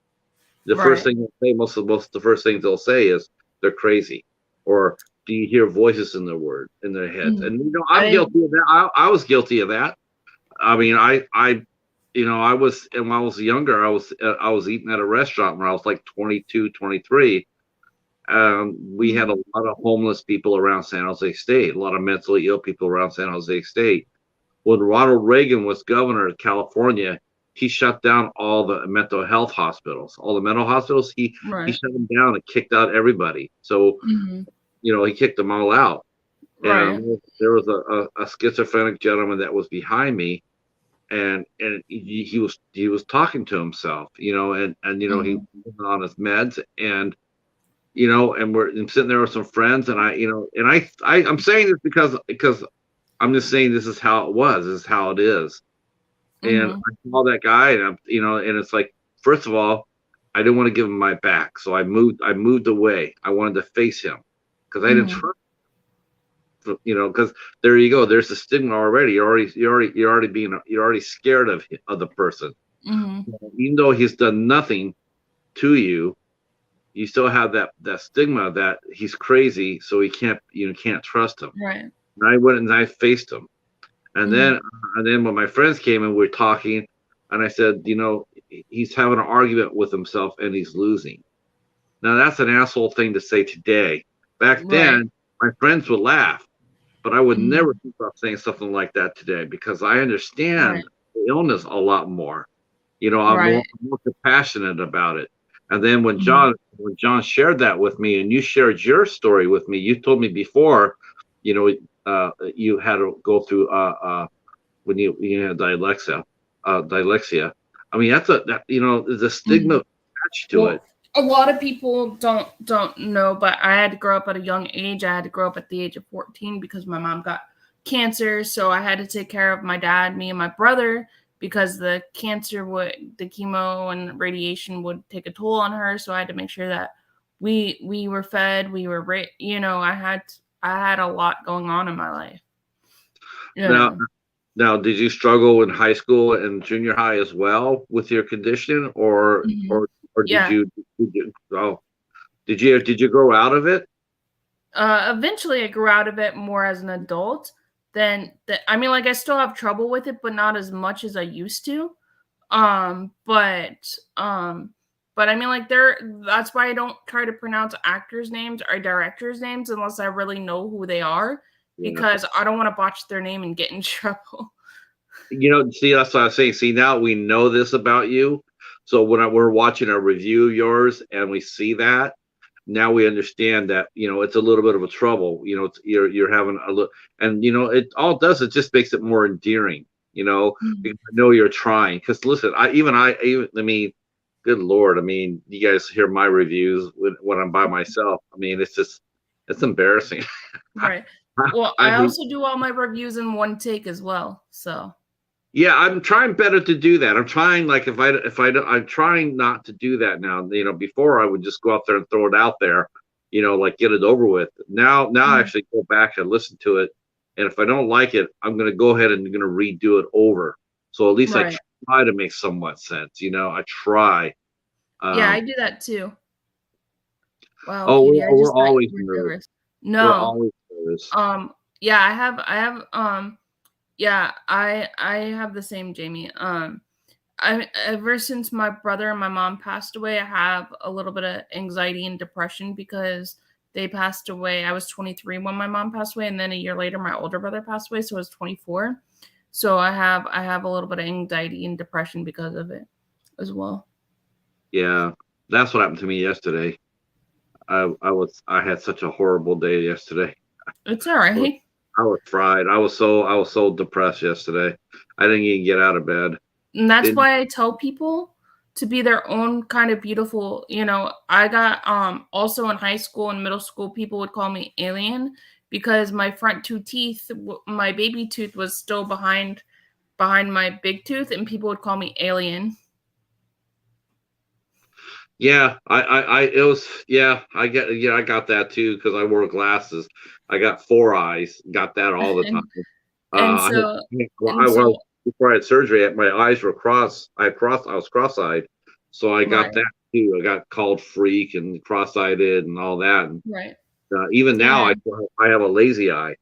The first Right. thing they'll say, most of the first things they'll say is they're crazy, or do you hear voices in their heads? Mhm. And I'm I guilty of that. I was guilty of that. I mean, I was, and when I was younger, I was eating at a restaurant when I was like 22, 23. We had a Mhm. lot of homeless people around San Jose State, a lot of mentally ill people around San Jose State. When Ronald Reagan was governor of California, he shut down all the mental health hospitals, all the mental hospitals. He Right. shut them down and kicked out everybody. So Mhm. he kicked them all out. Right. And there was a schizophrenic gentleman that was behind me, and he was talking to himself, he Mhm. was on his meds, and I'm sitting there with some friends, and I'm saying this because I'm just saying this is how it was, this is how it is. And Mhm. I saw that guy, and and it's like, first of all, I didn't want to give him my back, so I moved away. I wanted to face him because I didn't Mhm. trust, because there you go. There's the stigma already. You're already scared of the person, Mhm. even though he's done nothing to you. You still have that stigma that he's crazy, so can't trust him. Right. And I went and I faced him. And then Mhm. when my friends came and we were talking, and I said, he's having an argument with himself and he's losing. Now that's an asshole thing to say today. Back Right. then, my friends would laugh, but I would never Mhm. think about saying something like that today because I understand Right. the illness a lot more. Right. I'm more compassionate about it. And then Mhm. when John shared that with me, and you shared your story with me, you told me before, you know, you had to go through when you had dyslexia. I mean, there's a stigma Mhm. attached to it. Well, a lot of people don't know, but I had to grow up at a young age. I had to grow up at the age of 14 because my mom got cancer, so I had to take care of my dad, me, and my brother because the chemo and radiation would take a toll on her. So I had to make sure that we were fed, we were I had a lot going on in my life. You Now, know. now, did you struggle in high school and junior high as well with your condition, or Mhm. or Yeah. did you grow out of it? Eventually, I grew out of it more as an adult. I mean, like I still have trouble with it, but not as much as I used to. Um, but um, but I mean, like that's why I don't try to pronounce actors' names or directors' names unless I really know who they are, Yeah. because I don't want to botch their name and get in trouble. See, that's what I was saying. See, now we know this about you. So we're watching a review of yours and we see that, now we understand that, it's a little bit of a trouble. You're having a little, and it all does, it just makes it more endearing, Mhm. because I know you're trying. Because listen, I mean, good Lord, I mean, you guys hear my reviews when I'm by myself. I mean, it's embarrassing. I, Right. Well, I I mean, also do all my reviews in one take as well. So. yeah, I'm trying better to do that. I'm trying, like, I'm trying not to do that now. Before I would just go out there and throw it out there, like get it over with. Now I Mhm. actually go back and listen to it, and if I don't like it, I'm gonna go ahead and gonna redo it over. So at least I Right. try to make somewhat sense. I try. Yeah, I Um, do that too. Wow, oh, Katie, I we're just thought always you were nervous. nervous. We're No. always nervous. Yeah, yeah, I have the same, Jamie. I ever since my brother and my mom passed away, I have a little bit of anxiety and depression because they passed away. I was 23 when my mom passed away, and then a year later my older brother passed away, so I was 24. So I have a little bit of anxiety and depression because of it as well. Yeah. That's what happened to me yesterday. I had such a horrible day yesterday. It's all I was, right. I was fried. I was so depressed yesterday. I didn't even get out of bed. And that's Didn't why I tell people to be their own kind of beautiful. I got also in high school and middle school, people would call me alien because my front two teeth, my baby tooth was still behind my big tooth, and people would call me alien. Yeah, it was, yeah, I got that too because I wore glasses. I got four eyes, got that all the time. and and I so and was so before I had surgery. My eyes were I was cross-eyed, so I got right, that too. I got called freak and cross-eyed and all that. And right, even now, and I have a lazy eye. right,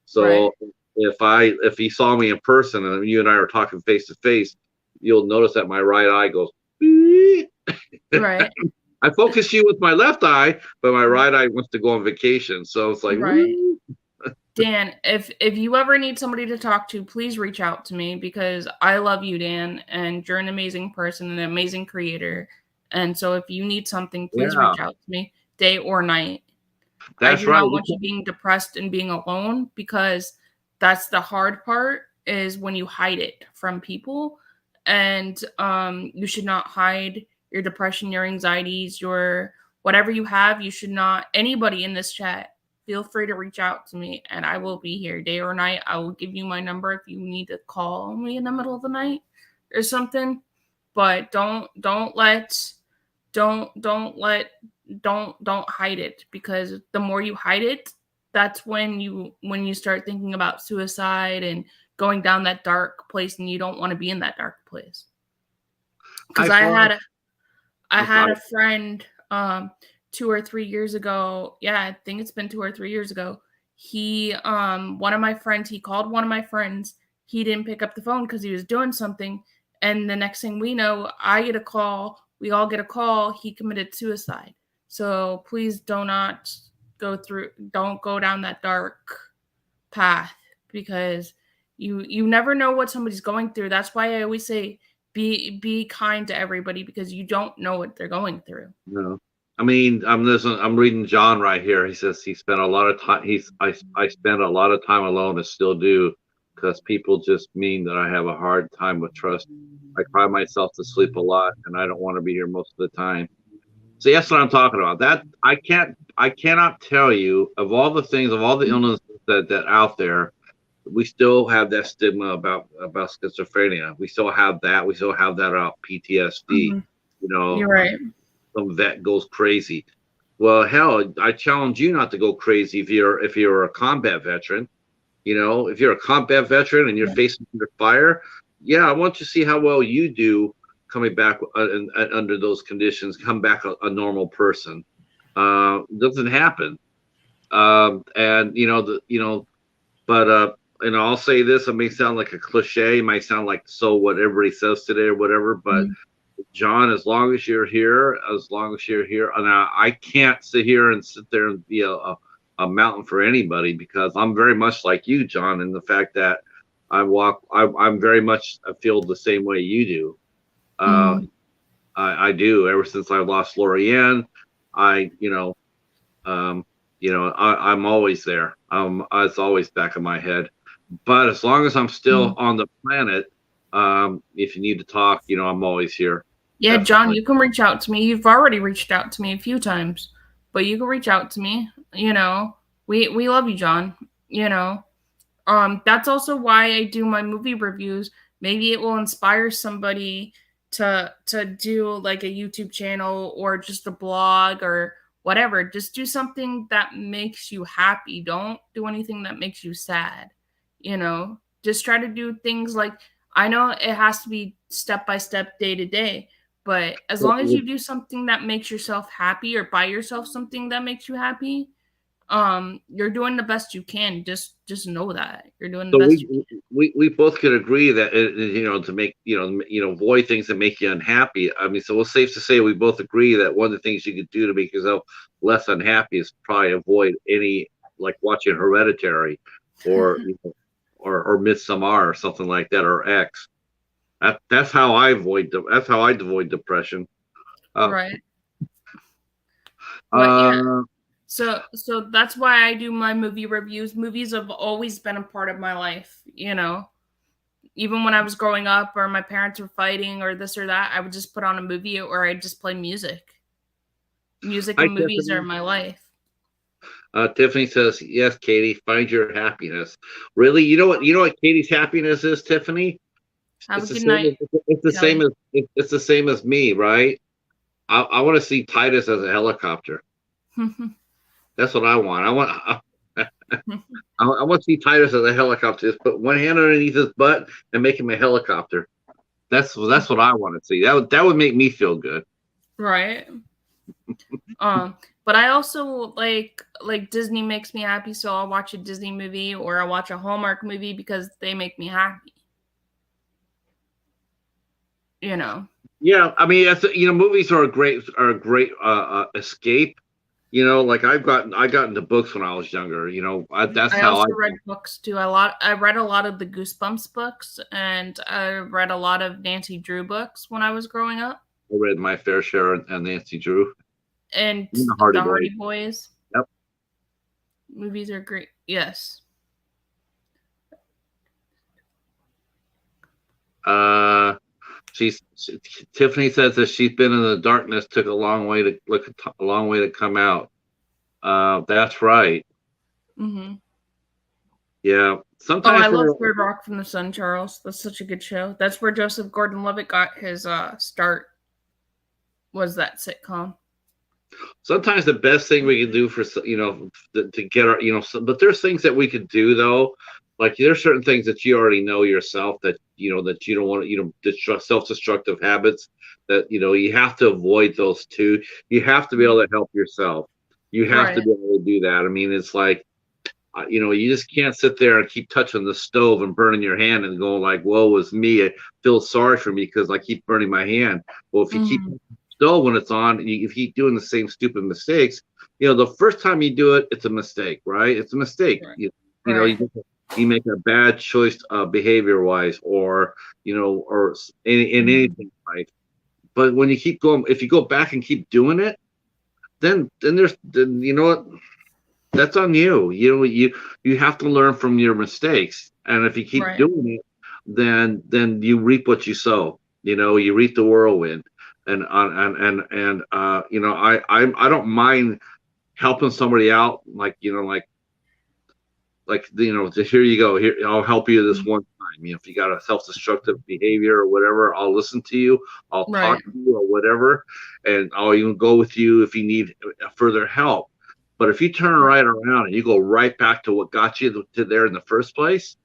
So if he saw me in person and you and I are talking face to face, you'll notice that my right eye goes. "Beep." right, I focus you with my left eye, but my right eye wants to go on vacation. So it's like, right. "Woo." Dan, if you ever need somebody to talk to, please reach out to me because I love you, Dan, and you're an amazing person, an amazing creator. And so if you need something, please Yeah, reach out to me, day or night. I that's do right. not want you being depressed and being alone because that's the hard part is when you hide it from people. And you should not hide your depression, your anxieties, your whatever you have. You should not, anybody in this chat, feel free to reach out to me and I will be here day or night. I will give you my number if you need to call me in the middle of the night or something. But don't hide it because the more you hide it, that's when you start thinking about suicide and going down that dark place, and you don't want to be in that dark place. Because I I find, had I I'm had sorry. a friend 2 or 3 years ago. Yeah, I think it's been 2 or 3 years ago. He one of my friends, he called one of my friends. He didn't pick up the phone because he was doing something. And the next thing we know, I get a call. We all get a call. He committed suicide. So please don't go down that dark path because you never know what somebody's going through. That's why I always say be kind to everybody because you don't know what they're going through. No, I mean, I'm reading John right here. He says he spent a lot of time. I spend a lot of time alone and still do because people just mean that I have a hard time with trust. I cry myself to sleep a lot, and I don't want to be here most of the time. So that's what I'm talking about. That I cannot tell you of all the things, of all the illnesses that out there, we still have that stigma about schizophrenia. We still have that. We still have that about PTSD. Mm-hmm. You know, You're right. some vet goes crazy. Well, hell, I challenge you not to go crazy if you're a combat veteran. If you're a combat veteran and you're Yeah. facing under fire, yeah, I want to see how well you do coming back under those conditions. Come back a normal person. Doesn't happen. And but I'll say this. It may sound like a cliche. It might sound like so what everybody says today or whatever. But John, as long as you're here, and I can't sit here and sit there and be a mountain for anybody because I'm very much like you, John, in the fact that I'm very much I feel the same way you do. Uh, Mhm. I do. Ever since I lost Lorianne, I, I'm always there. It's always back in my head. But as long as I'm still on the planet, if you need to talk, I'm always here. Yeah, John, Definitely. you can reach out to me. You've already reached out to me a few times, but you can reach out to me. We love you, John. You know, that's also why I do my movie reviews. Maybe it will inspire somebody to do like a YouTube channel or just a blog or whatever. Just do something that makes you happy. Don't do anything that makes you sad. Just try to do things like I know it has to be step by step, day to day, but as long as you do something that makes yourself happy or buy yourself something that makes you happy, you're doing the best you can. Just know that you're doing the So best you we both could agree that to make avoid things that make you unhappy. I mean, so it's safe to say we both agree that one of the things you could do to make yourself less unhappy is probably avoid any like watching Hereditary, or can. or Midsommar or something like that, or X. That's how I avoid depression. Uh, Right. But yeah, Uh, so that's why I do my movie reviews. Movies have always been a part of my life, Even when I was growing up or my parents were fighting or this or that, I would just put on a movie or I'd just play music. Music hi, and movies are Tiffany. my life. Tiffany says, "Yes, Katie, find your happiness." Really, you know what? You know what Katie's happiness is, Tiffany? Have a It's the good same night, as it's the same Kelly. as it's the same as me, right? I want to see Titus as a helicopter. That's what I want. I want to see Titus as a helicopter. Just put one hand underneath his butt and make him a helicopter. That's what I want to see. That would make me feel good. Right. But I also like Disney makes me happy, so I'll watch a Disney movie or I'll watch a Hallmark movie because they make me happy. Yeah, I mean, movies are a great escape. Like I got into books when I was younger. That's I how I. also read books too. I read a lot of the Goosebumps books, and I read a lot of Nancy Drew books when I was growing up, I read my fair share and Nancy Drew and and the the Hardy Hardy Boys. Boys Yep. movies are great. Yes. She's Tiffany says that she's been in the darkness, took a long way to come out. That's right. Mm-hmm. Yeah. Oh, I Sometimes love we're Third Rock from the Sun, Charles. That's such a good show. That's where Joseph Gordon-Levitt got his start. Was that sitcom? sometimes the best thing we can do for to get our but there's things that we could do though, like there's certain things that you already know yourself that that you don't want to self-destructive habits that you have to avoid those too. You have to be able to help yourself. You have to Right. be able to do that. I mean, it's like you just can't sit there and keep touching the stove and burning your hand and going like, "Woe was me." I feel sorry for me because I keep burning my hand. Well, if you keep Mm-hmm. stove when it's on, if you keep doing the same stupid mistakes, the first time you do it, it's a mistake, right? It's a mistake. Right. You know, Right. you make a bad choice behavior wise, or or in Mm-hmm. anything in life. But when you keep going, if you go back and keep doing it, then you know what? That's on you. You have to learn from your mistakes, and if you keep Right. doing it, then you reap what you sow. You reap the whirlwind, I don't mind helping somebody out, here you go. Here, I'll help you this Mm-hmm. one time. If you got a self-destructive behavior or whatever, I'll listen to you. I'll Right. talk to you or whatever, and I'll even go with you if you need further help. But if you turn right around and you go right back to what got you to there in the first place,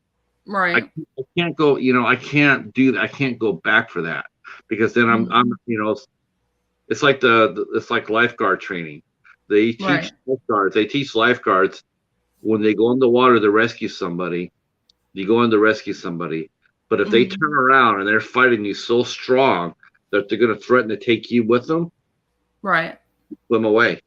I, Right. I can't go. I can't do that. I can't go back for that because then I'm Mm-hmm. it's like it's like lifeguard training. Right. They teach lifeguards when they go in the water to rescue somebody. You go in to rescue somebody, but if they turn Mm-hmm. around and they're fighting you so strong that they're going to threaten to take you with them, Right. swim away.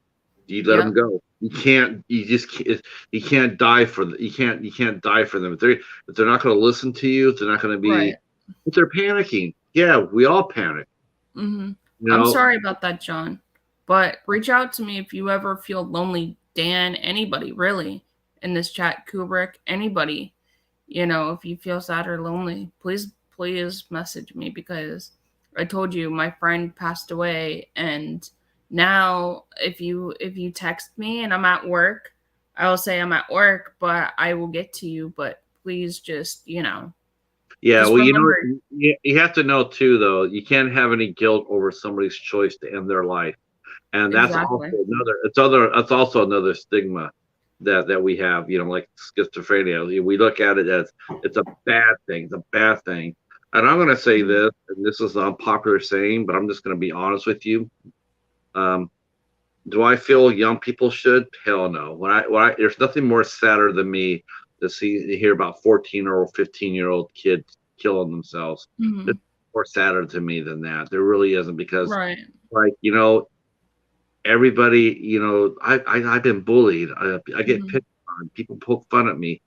You let them Yep. go. You can't. You just can't, you can't die for them. You can't die for them if they're not going to listen to you. If they're not going to Right. be. If they're panicking, yeah, we all panic. Mm-hmm. You I'm know, sorry about that, John. But reach out to me if you ever feel lonely. Dan, anybody really in this chat, Kubrick, anybody. If you feel sad or lonely, please message me because I told you my friend passed away, and now if you text me and I'm at work, I will say I'm at work, but I will get to you. But please just yeah. just Well, remember. you have to know too, though. You can't have any guilt over somebody's choice to end their life, and Exactly. that's also another stigma that we have. Like schizophrenia. We look at it as it's a bad thing. It's a bad thing. And I'm going to say this, and this is an unpopular saying, but I'm just going to be honest with you. Um, Do I feel young people should? Hell no. There's nothing more sadder than me to hear about 14-year-old, 15-year-old kids killing themselves. Mhm. It's more sadder to me than that. There really isn't because, Right. like, everybody, I've been bullied. I get Mhm. picked on. People poke fun at me.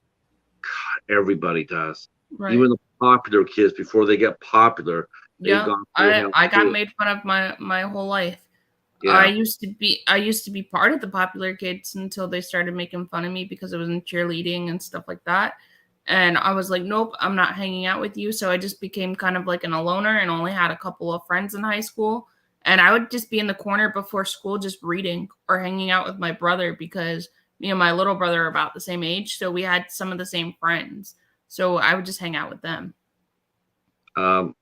God, everybody does. Right. Even the popular kids, before they get popular, they've Yep. gone through I hell I got too. made fun of my whole life. I Yeah. used to be part of the popular kids until they started making fun of me because I was in cheerleading and stuff like that. And I was like, nope, I'm not hanging out with you. So I just became kind of like an aloner and only had a couple of friends in high school. And I would just be in the corner before school just reading or hanging out with my brother because me and my little brother are about the same age. So we had some of the same friends. So I would just hang out with them. Um,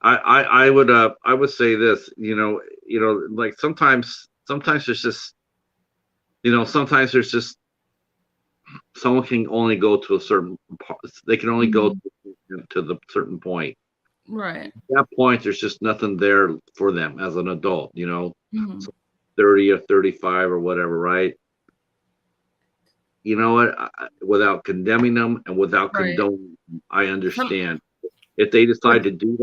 I would say this, like sometimes there's just, sometimes there's just someone can only go to a certain they can only go to the certain point. Right. At that point, there's just nothing there for them as an adult, Mhm. so 30 or 35 or whatever, right? You know what? Without condemning them and without Right. condoning them, I Some, understand. If they decide like, to do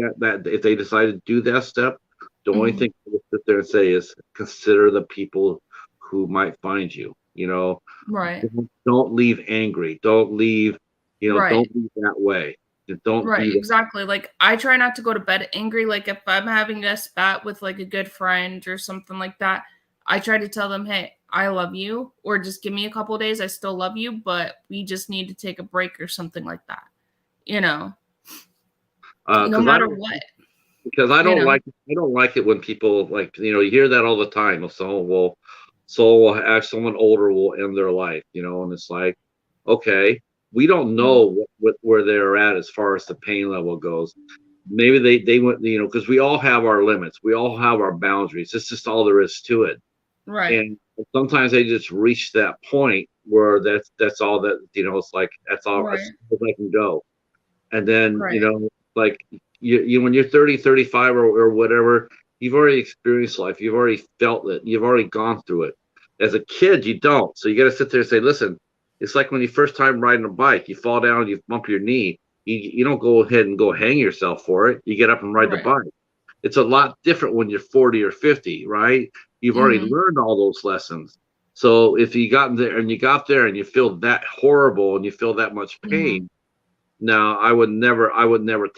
if they decide to do that step, the only mhm. thing I would sit there and say is consider the people who might find you. Right. Don't leave angry. Don't leave, Right. don't leave that way. Don't Right, do that. exactly. Like I try not to go to bed angry. Like if I'm having a spat with like a good friend or something like that, I try to tell them, "Hey, I love you," or just give me a couple days. I still love you, but we just need to take a break or something like that. You know, no Because I matter don't what. because You know, I don't like it when people like you hear that all the time. If someone will have someone older will end their life, and it's like, okay, we don't Mhm. know where they're at as far as the pain level goes. Maybe they went, because we all have our limits, we all have our boundaries. It's just all there is to it. Right, And sometimes they just reach that point where that's all that it's like that's all as right, far as I can go. And then right, like when you're 30, 35 or whatever, you've already experienced life, you've already felt it, you've already gone through it. As a kid you don't, so you got to sit there and say, listen, it's like when you first time riding a bike, you fall down, you bump your knee, you don't go ahead and go hang yourself for it, you get up and ride the right. bike. It's a lot different when you're 40 or 50, right? You've already Mhm, learned all those lessons. So if you got there and you feel that horrible and you feel that much mhm. pain, now, I would never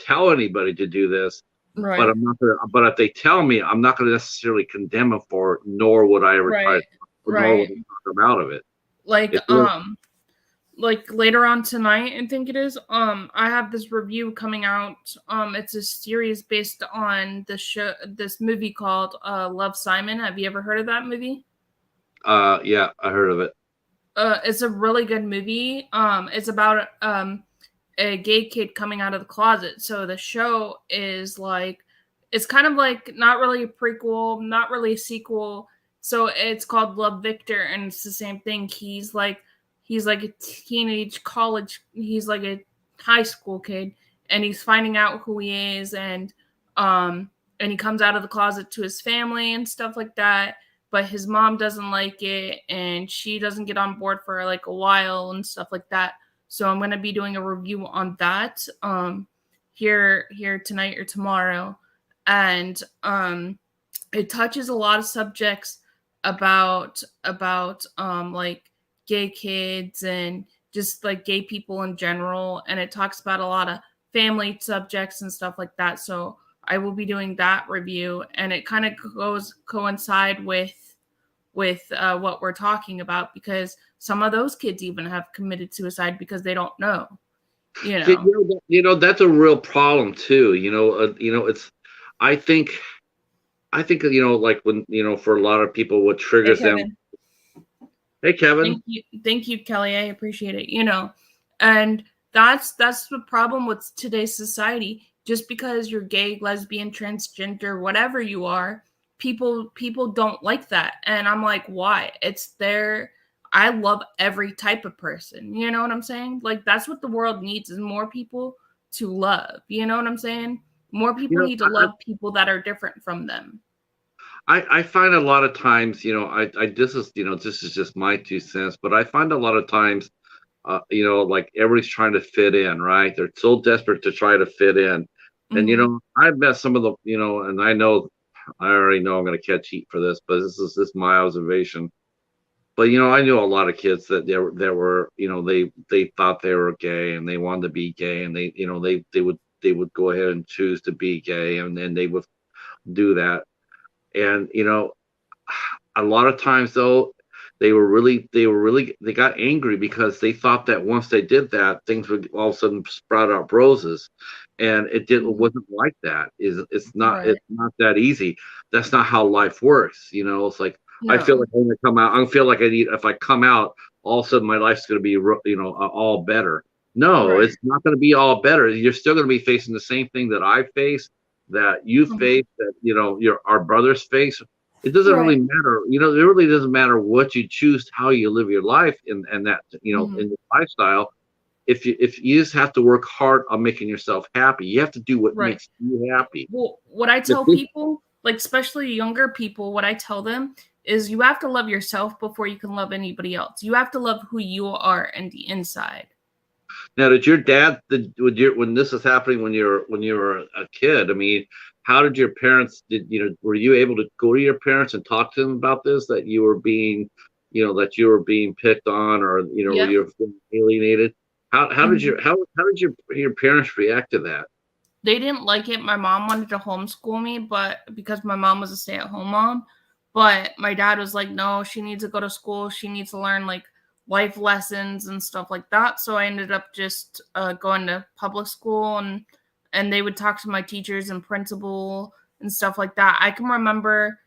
tell anybody to do this, but Right, I'm not gonna. But if they tell me, I'm not gonna necessarily condemn them for it, nor would I ever try, right, nor would right. I talk them out of it. Like If they're like later on tonight, I think it is, I have this review coming out. It's a series based on this movie called Love, Simon. Have you ever heard of that movie? yeah, I heard of it. It's a really good movie. It's about a gay kid coming out of the closet. So the show is like, it's kind of like not really a prequel, not really a sequel. So it's called Love, Victor, and it's the same thing. He's like a teenage college. He's like a high school kid, and he's finding out who he is, um and he comes out of the closet to his family and stuff like that. But his mom doesn't like it, and she doesn't get on board for like a while and stuff like that. So I'm going to be doing a review on that here tonight or tomorrow. And it touches a lot of subjects about like gay kids and just like gay people in general, and it talks about a lot of family subjects and stuff like that. So I will be doing that review, and it kind of goes coincide with what we're talking about, because some of those kids even have committed suicide because they don't know, you You know. that's a real problem too. It's. I think like when for a lot of people, what Hey, triggers them. Kevin. Hey, Kevin. Thank you, Kelly. I appreciate it. You know, and that's the problem with today's society. Just because you're gay, lesbian, transgender, whatever you are, people don't like that, and I'm like, why? It's their. I love every type of person. You know what I'm saying? Like that's what the world needs is more people to love. You know what I'm saying? More You people know, need to love people that are different from them. I find a lot of times, I this is just my 2 cents, but I find a lot of times, like everybody's trying to fit in, right? They're so desperate to try to fit in. And, Hmm. I've met some of the, and I already know I'm going to catch heat for this, but this is my observation. But, I knew a lot of kids that were, they thought they were gay and they wanted to be gay and they would go ahead and choose to be gay and then they would do that. And a lot of times though, they got angry because they thought that once they did that, things would all of a sudden sprout up roses, and it Mhm. wasn't like that. Right. It's not that easy. That's not how life works. It's like I feel No. like when I come out, I feel like if I come out, all of a sudden my life's going to be all better. No, Right. it's not going to be all better. You're still going to be facing the same thing that I face, that you Mhm. face, that our brothers face. It doesn't really Right. matter. It really doesn't matter what you choose, how you live your life, and that Mhm. in the lifestyle. If you just have to work hard on making yourself happy, you have to do what Right. makes you happy. Well, what I If tell this, people, like especially younger people, what I tell them is you have to love yourself before you can love anybody else. You have to love who you are and the inside. Now, did your dad, when this was happening when you were a kid? I mean, how did your parents were you able to go to your parents and talk to them about this, that you were being, picked on, or Yep. you were being alienated? How did Mhm. your how did your parents react to that? They didn't like it. My mom wanted to homeschool me, but because my mom was a stay-at-home mom, but my dad was like, "No, she needs to go to school. She needs to learn like life lessons and stuff like that." So I ended up just going to public school, and they would talk to my teachers and principal and stuff like that. I can remember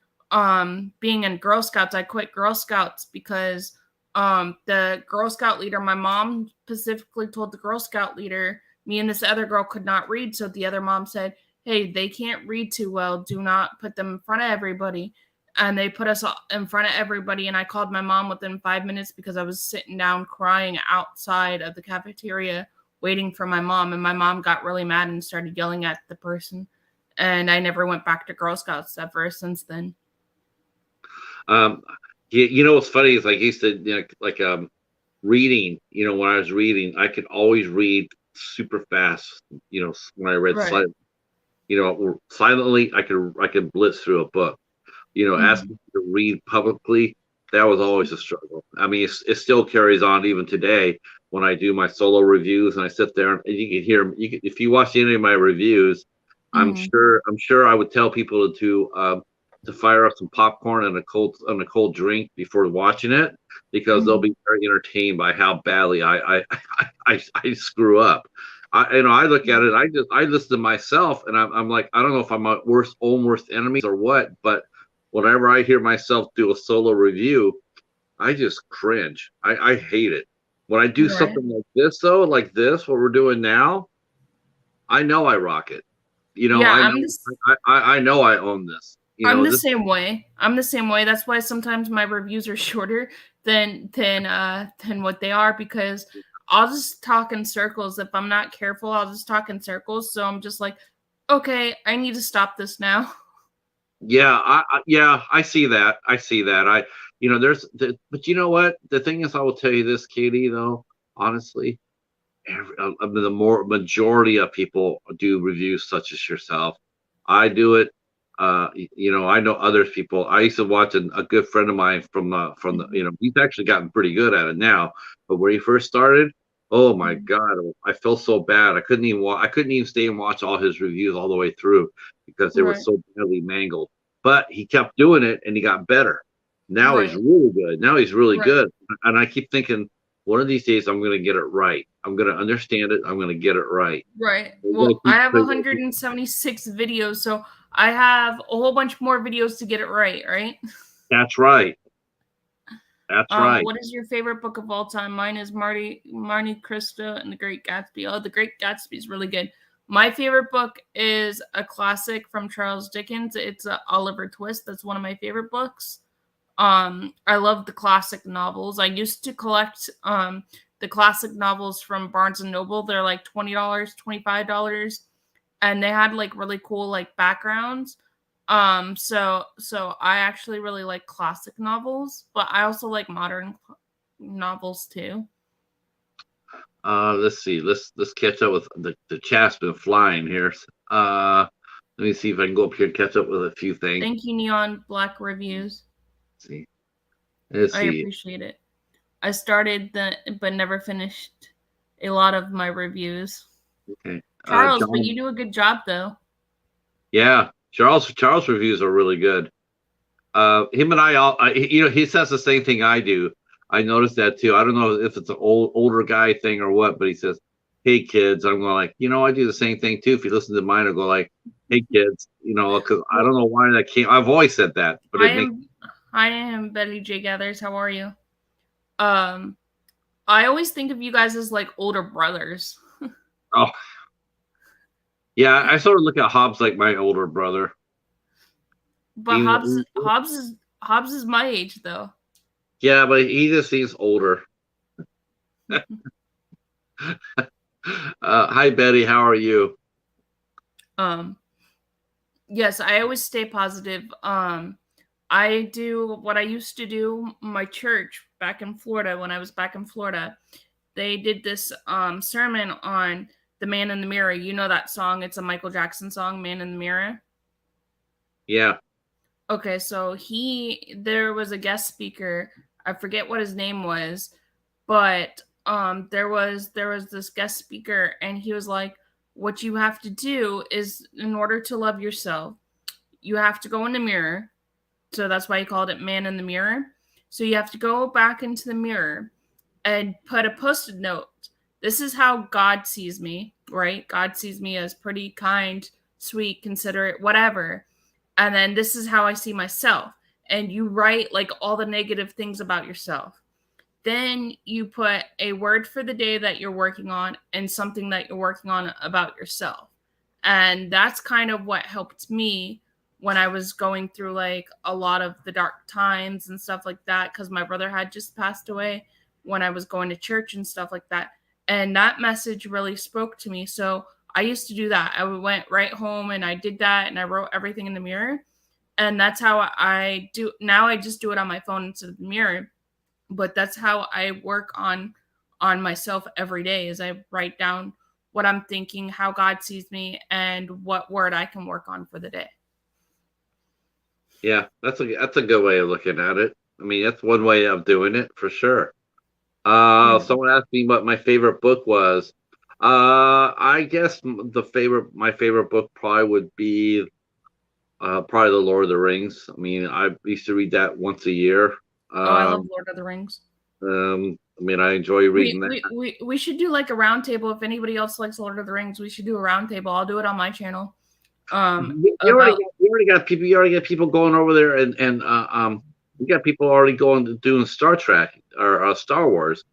being in Girl Scouts. I quit Girl Scouts because the Girl Scout leader, my mom specifically told the Girl Scout leader me and this other girl could not read. So the other mom said, "Hey, they can't read too well. Do not put them in front of everybody." And they put us in front of everybody. And I called my mom within 5 minutes because I was sitting down crying outside of the cafeteria waiting for my mom. And my mom got really mad and started yelling at the person. And I never went back to Girl Scouts ever since then. Um, what's funny is, like, I used to, reading. When I was reading, I could always read super fast. When I read Right. silently, I could blitz through a book. Mhm. Asking to read publicly, that was always a struggle. I mean, it still carries on even today when I do my solo reviews and I sit there and you can hear if you watch any of my reviews, Mhm. I'm sure I would tell people to fire up some popcorn and a cold drink before watching it, because they'll Mhm. be very entertained by how badly I screw up. I look at it. I listen to myself, and I'm like, I don't know if I'm my own worst enemy or what, but whenever I hear myself do a solo review, I just cringe. I hate it. When I do Right. something like this, though, like this, what we're doing now, I know I rock it. Yeah, I know I know I own this. I'm the This. same way. I'm the same way. That's why sometimes my reviews are shorter than what they are, because I'll just talk in circles. If I'm not careful, I'll just talk in circles. So I'm just like, okay, I need to stop this now. Yeah, yeah, I see that. I see that. But you know what? The thing is, I will tell you this, Katie. Though, honestly, the more majority of people do reviews such as yourself. I do it. I know other people. I used to watch a good friend of mine from the. Mhm, He's actually gotten pretty good at it now. But when he first started, oh my mhm. God, I felt so bad. I couldn't even stay and watch all his reviews all the way through because they were Right, so badly mangled. But he kept doing it and he got better. Now he's right, really good. Now he's really right, good. And I keep thinking, one of these days I'm going to get it right. I'm going to understand it. I'm going to get it right. right. I'm going to Well, I have I'm gonna keep 176 videos, so I have a whole bunch more videos to get it right, right? That's right. That's right. What is your favorite book of all time? Mine is Marnie Krista and The Great Gatsby. Oh, The Great Gatsby is really good. My favorite book is a classic from Charles Dickens. It's Oliver Twist. That's one of my favorite books. I love the classic novels. I used to collect the classic novels from Barnes and Noble. They're like $20, $25, and they had like really cool like backgrounds. So I actually really like classic novels, but I also like modern novels too. Let's see. Let's catch up with the chat's been flying here. Let me see if I can go up here and catch up with a few things. Thank you, Neon Black Reviews. Let's see. Let's I see. appreciate it. I started the but never finished a lot of my reviews. Okay. Charles, but John. you do a good job though. Yeah. Charles reviews are really good. Him and I all, he says the same thing I do. I noticed that too. I don't know if it's an older guy thing or what, but he says, "Hey kids," I'm going like, I do the same thing too. If you listen to mine, I go like, "Hey kids," because I don't know why that came. I've always said that, but I am Betty J. Gathers. How are you? I always think of you guys as like older brothers. Oh, yeah. I sort of look at Hobbs like my older brother. But Hobbs is my age though. Yeah, but he just seems older. Hi Betty, how are you? Yes, I always stay positive. I do what I used to do. My church back in Florida, when I was back in Florida, they did this sermon on the man in the mirror. You know that song? It's a Michael Jackson song, Man in the Mirror. Yeah. Okay, so there was a guest speaker. I forget what his name was, but there was this guest speaker, and he was like, what you have to do is, in order to love yourself, you have to go in the mirror. So that's why he called it Man in the Mirror. So you have to go back into the mirror and put a post-it note. This is how God sees me, right? God sees me as pretty kind, sweet, considerate, whatever. And then this is how I see myself. And you write like all the negative things about yourself. Then you put a word for the day that you're working on and something that you're working on about yourself. And that's kind of what helped me when I was going through like a lot of the dark times and stuff like that, because my brother had just passed away, when I was going to church and stuff like that. And that message really spoke to me. So I used to do that. I went right home and I did that, and I wrote everything in the mirror. And that's how I do. Now I just do it on my phone instead of the mirror. But that's how I work on myself every day, is I write down what I'm thinking, how God sees me, and what word I can work on for the day. Yeah, that's a good way of looking at it. I mean, that's one way of doing it for sure. Someone asked me what my favorite book was. I guess my favorite book probably would be probably The Lord of the Rings. I mean, I used to read that once a year. I love Lord of the Rings. I mean, I enjoy reading that. We should do like a round table. If anybody else likes Lord of the Rings, we should do a round table. I'll do it on my channel. You already got people going over there, and you got people already doing Star Trek or Star Wars.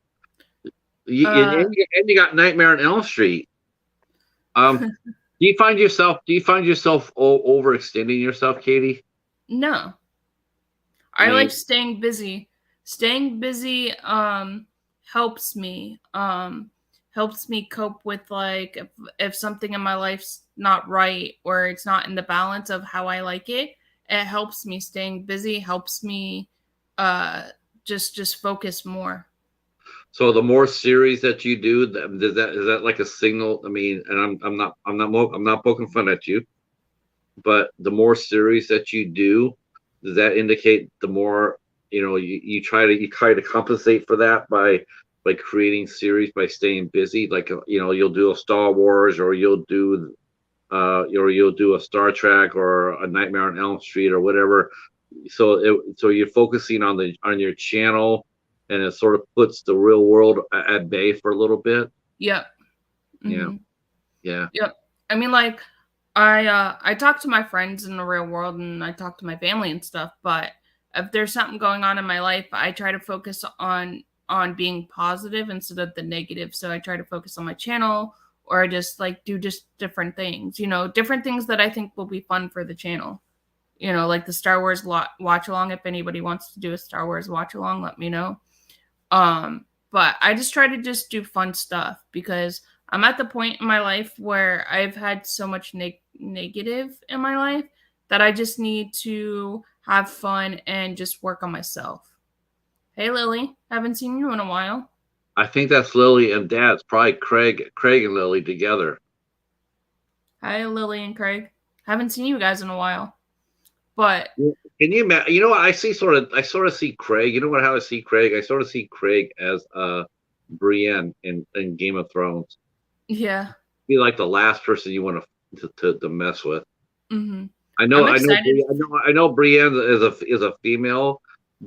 And you got Nightmare on Elm Street. Do you find yourself overextending yourself, Katie? No. I like staying busy. Staying busy helps me. Helps me cope with like if something in my life's not right or it's not in the balance of how I like it. It helps me. Staying busy helps me just focus more. So the more series that you do, is that like a signal? I mean, and I'm not poking fun at you, but the more series that you do, does that indicate the more you try to compensate for that by creating series, by staying busy? Like you'll do a Star Wars, or you'll do a Star Trek, or a Nightmare on Elm Street, or whatever. So you're focusing on your channel, and it sort of puts the real world at bay for a little bit. Yep. Mm-hmm. Yeah. Yep. I mean, like, I talk to my friends in the real world, and I talk to my family and stuff, but if there's something going on in my life, I try to focus on being positive instead of the negative. So I try to focus on my channel, or just like do just different things, different things that I think will be fun for the channel. Like the Star Wars watch along. If anybody wants to do a Star Wars watch along, let me know. But I just try to just do fun stuff, because I'm at the point in my life where I've had so much negative in my life that I just need to have fun and just work on myself. Hey, Lily, haven't seen you in a while. I think that's Lily and Dad's probably Craig and Lily together. Hi, Lily and Craig. Haven't seen you guys in a while. But can you imagine? You know what? I sort of see Craig. You know what? How I see Craig? I sort of see Craig as Brienne in Game of Thrones. Yeah. Be like the last person you want to mess with. Mm-hmm. I know, I'm excited. I know. Brienne is a female,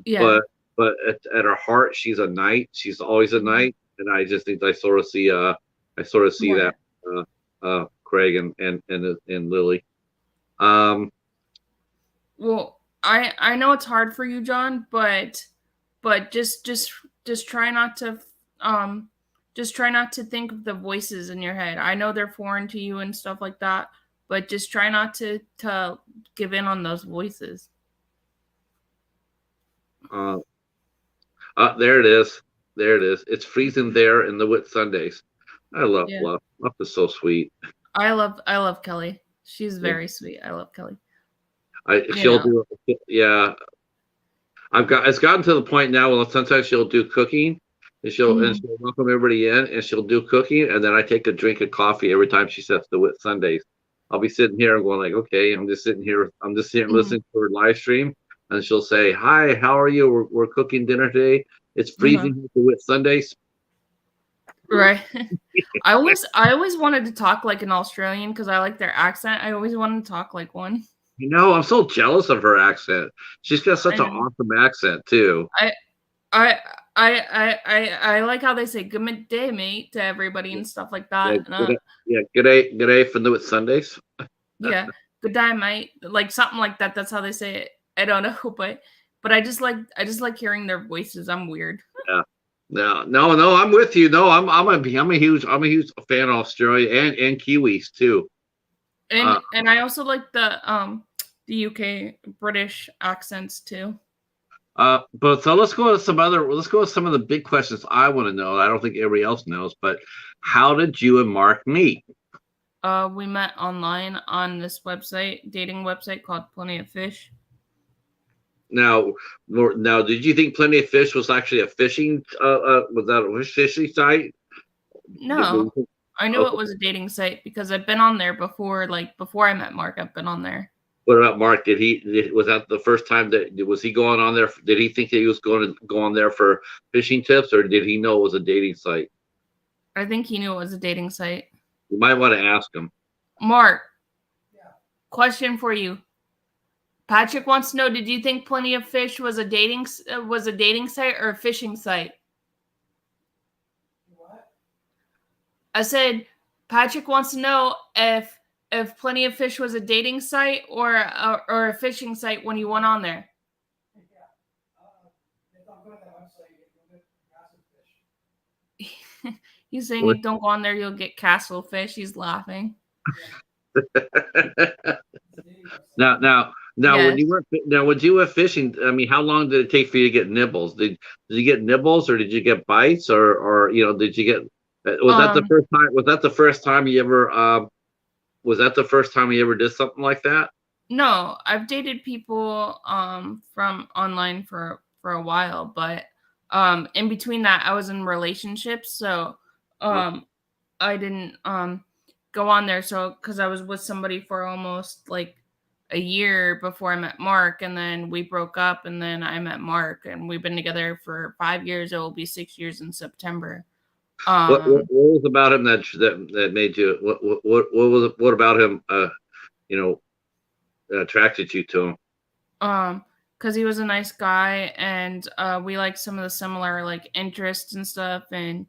Yeah, but at her heart, she's a knight. She's always a mhm, knight, and I just think I sort of see that more. Craig and Lily. Um, Well, I know it's hard for you, John, but just try not to um just try not to think of the voices in your head. I know they're foreign to you and stuff like that, but just try not to give in on those voices. uh, there it is. There it is. It's freezing there in the Whit Sundays. I love Yeah. Fluff. Fluff is so sweet. I love Kelly. She's Yeah. very sweet. I love Kelly. You She'll know. do. Yeah, it's gotten to the point now where sometimes she'll do cooking and Mhm. she'll welcome everybody in and she'll do cooking and then I take a drink of coffee every time she sets the Whit Sundays. I'll be sitting here and going like, okay, I'm just sitting Mhm. listening to her live stream, and she'll say, "Hi, how are you? We're cooking dinner today. It's Uh-huh. freezing here for Whit Sundays." Right. I always wanted to talk like an Australian because I like their accent. I always wanted to talk like one. You know, I'm so jealous of her accent. She's got such I an know. awesome accent too. I I I like how they say "good day, mate" to everybody and stuff like Yeah, that. And good day for the Whit Sundays. yeah, "good day, mate," like something like that. That's how they say it. I don't know, but I just like hearing their voices. I'm weird. Yeah. No. I'm with you. No, I'm a huge fan of Australia and Kiwis too. Uh, And I also like the UK British accents too. but so let's go with some of the big questions I want to know. I don't think everybody else knows, but how did you and Mark meet? We met online on this dating website called Plenty of Fish. Now, did you think Plenty of Fish was actually a fishing? Was that a fishing site? Were No, you- I knew it okay. was a dating site because I've been on there before. Like before I met Mark, I've been on there. What about Mark? Was that the first time that was he going on there? Did he think that he was going to go on there for fishing tips, or did he know it was a dating site? I think he knew it was a dating site. You might want to ask him. Mark, Yeah. question for you. Patrick wants to know: did you think Plenty of Fish was a dating site or a fishing site? What? I said Patrick wants to know if Plenty of Fish was a dating site or a fishing site when you went on there. Yeah. If I'm going to that website, you'll get massive fish. He's saying if don't go on there, you'll get castle fish. He's laughing. now, now, Yes. when you were fishing, I mean, how long did it take for you to get nibbles? Did you get nibbles, or did you get bites, or did you get? Was that the first time? Was that the first time you ever? Was that the first time you ever did something like that? No, I've dated people from online for a while, but in between that I was in relationships, so Uh, I didn't go on there so cuz I was with somebody for almost like a year before I met Mark, and then we broke up, and then I met Mark, and we've been together for 5 years. It will be 6 years in September. what was about him that made you? What about him? You know, attracted you to him? Because he was a nice guy, and we like some of the similar like interests and stuff, and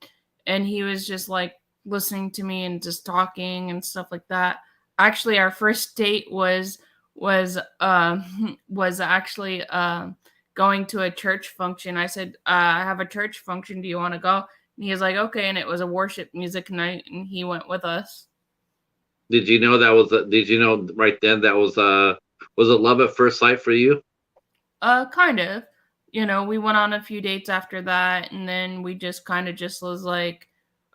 he was just like listening to me and just talking and stuff like that. Actually, our first date was actually going to a church function. I said, I have a church function, do you want to go? And he was like, okay. And it was a worship music night, and he went with us. Did you know that was? Did you know right then that was? Was it love at first sight for you? Kind of. We went on a few dates after that, and then we just kind of just was like,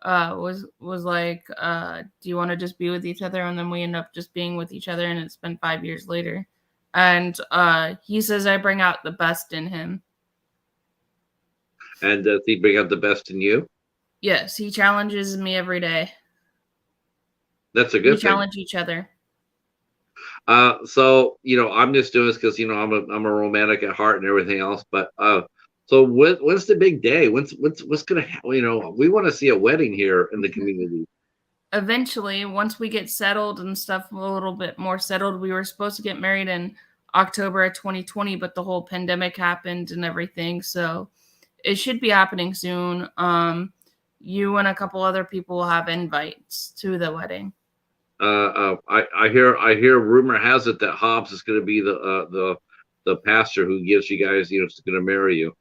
was like, do you want to just be with each other? And then we end up just being with each other, and it's been 5 years later. And he says I bring out the best in him. And does he bring out the best in you? Yes, he challenges me every day. That's a We good thing. challenge each other. So I'm just doing this because I'm a romantic at heart and everything else. But so when's the big day? What's gonna happen? We want to see a wedding here in the community. eventually, once we get settled and stuff, a little bit more settled, we were supposed to get married in October of 2020, but the whole pandemic happened and everything. So it should be happening soon. You and a couple other people will have invites to the wedding. I hear rumor has it that Hobbs is going to be the pastor who gives you guys, is going to marry you.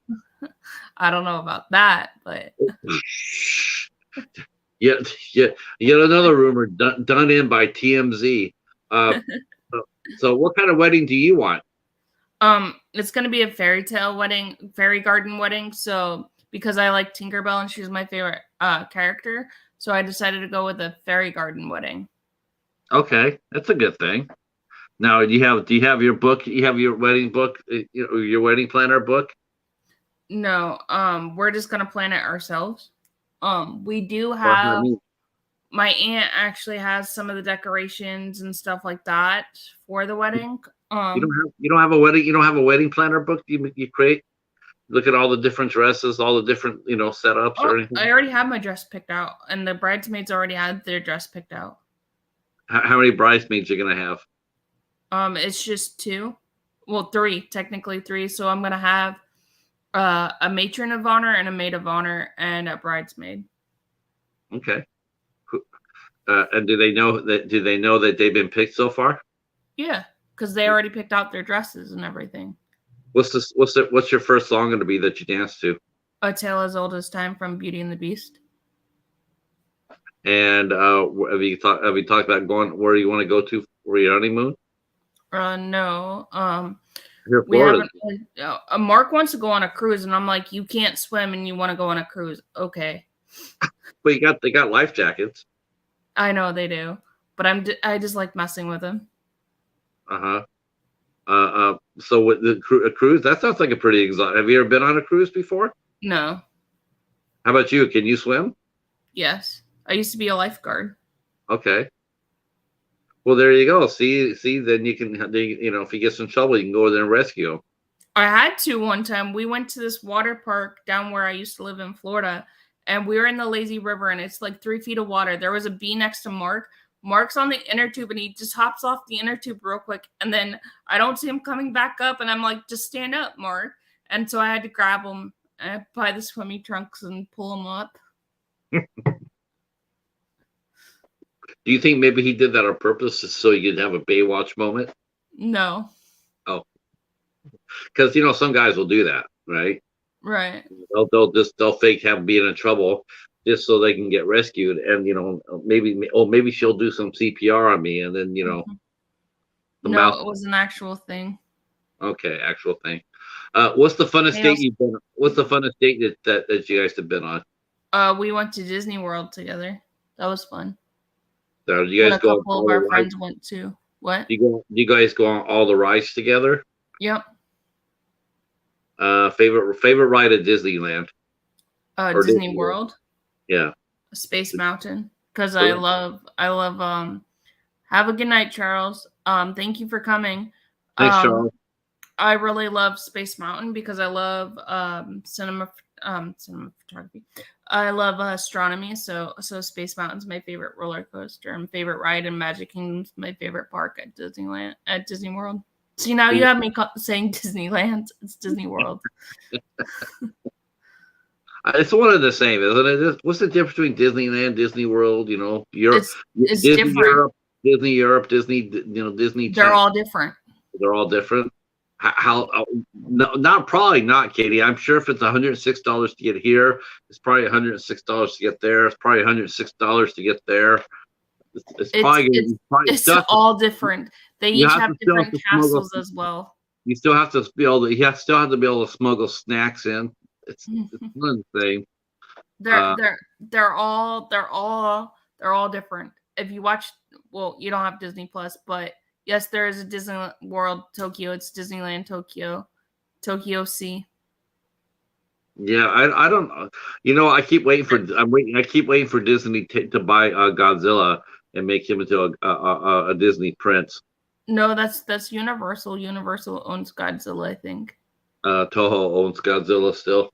I don't know about that, but yet another rumor done in by TMZ. So what kind of wedding do you want? It's gonna be a fairy tale wedding, fairy garden wedding. So because I like Tinkerbell and she's my favorite character, so I decided to go with a fairy garden wedding. Okay, that's a good thing. Now, do you have your book? You have your wedding book, your wedding planner book? No, we're just gonna plan it ourselves. We do What does that have mean? my aunt actually has some of the decorations and stuff like that for the wedding. You don't have a wedding. You don't have a wedding planner book. You create. Look at all the different dresses, all the different setups or anything. I already have my dress picked out, and the bridesmaids already had their dress picked out. How many bridesmaids you gonna have? It's just 2. Well, 3, technically 3. So I'm gonna have a matron of honor and a maid of honor and a bridesmaid. Okay. And do they know that they've been picked so far? Yeah, because they already picked out their dresses and everything. What's your first song going to be that you dance to? A Tale as Old as Time from Beauty and the Beast. And have you talked about going where you want to go to for your honeymoon? No. Here, We Florida. haven't. Mark wants to go on a cruise, and I'm like, you can't swim, and you want to go on a cruise? Okay. But they got life jackets. I know they do, but I just like messing with them. So with a cruise, that sounds like a pretty exotic. Have you ever been on a cruise before? No. How about you? Can you swim? Yes. I used to be a lifeguard. Okay. Well, there you go. See, then you can, if he gets in trouble, you can go over there and rescue him. I had to one time. We went to this water park down where I used to live in Florida, and we were in the lazy river, and it's like 3 feet of water. There was a bee next to Mark. Mark's on the inner tube, and he just hops off the inner tube real quick, and then I don't see him coming back up, and I'm like, just stand up, Mark. And so I had to grab him by the swimming trunks and pull him up. Do you think maybe he did that on purpose so you could have a Baywatch moment? No. Oh, because some guys will do that, right? Right. They'll fake being in trouble just so they can get rescued, and maybe she'll do some CPR on me, and then Mm-hmm. the No, mouth. it was an actual thing. Okay, actual thing. What's the funnest Hey, date you've been? What's the funnest date that you guys have been on? We went to Disney World together. That was fun. So do you And guys a go on couple all of the our rides? friends went too. What? Do you guys go on all the rides together? Yep. Favorite ride at Disneyland? Or Disney Disney World, Yeah. Space Mountain, because I Really? love. Have a good night, Charles. Thank you for coming. Thanks, Charles. I really love Space Mountain because I love cinematography. I love astronomy, so Space Mountain's my favorite roller coaster and favorite ride, and Magic Kingdom's my favorite park at Disney World. See, now you have me saying Disneyland. It's Disney World. It's one and the same, isn't it? What's the difference between Disneyland, Disney World? Europe, It's Disney different. Europe, Disney, Disney. They're all different. They're all different. No, probably not, Katie. I'm sure if it's $106 to get here, it's probably $106 to get there. It's probably $106 to get there. It's all different. They each have different castles as well. You still have to be able to. You still have to be able to smuggle snacks in. It's one thing. They're all different. If you watch, well, you don't have Disney Plus, but yes, there is a Disney World Tokyo. It's Disneyland Tokyo Sea. Yeah, I don't. I keep waiting for. I keep waiting for Disney to buy Godzilla and make him into a Disney prince. No, that's Universal. Universal owns Godzilla, I think. Toho owns Godzilla still.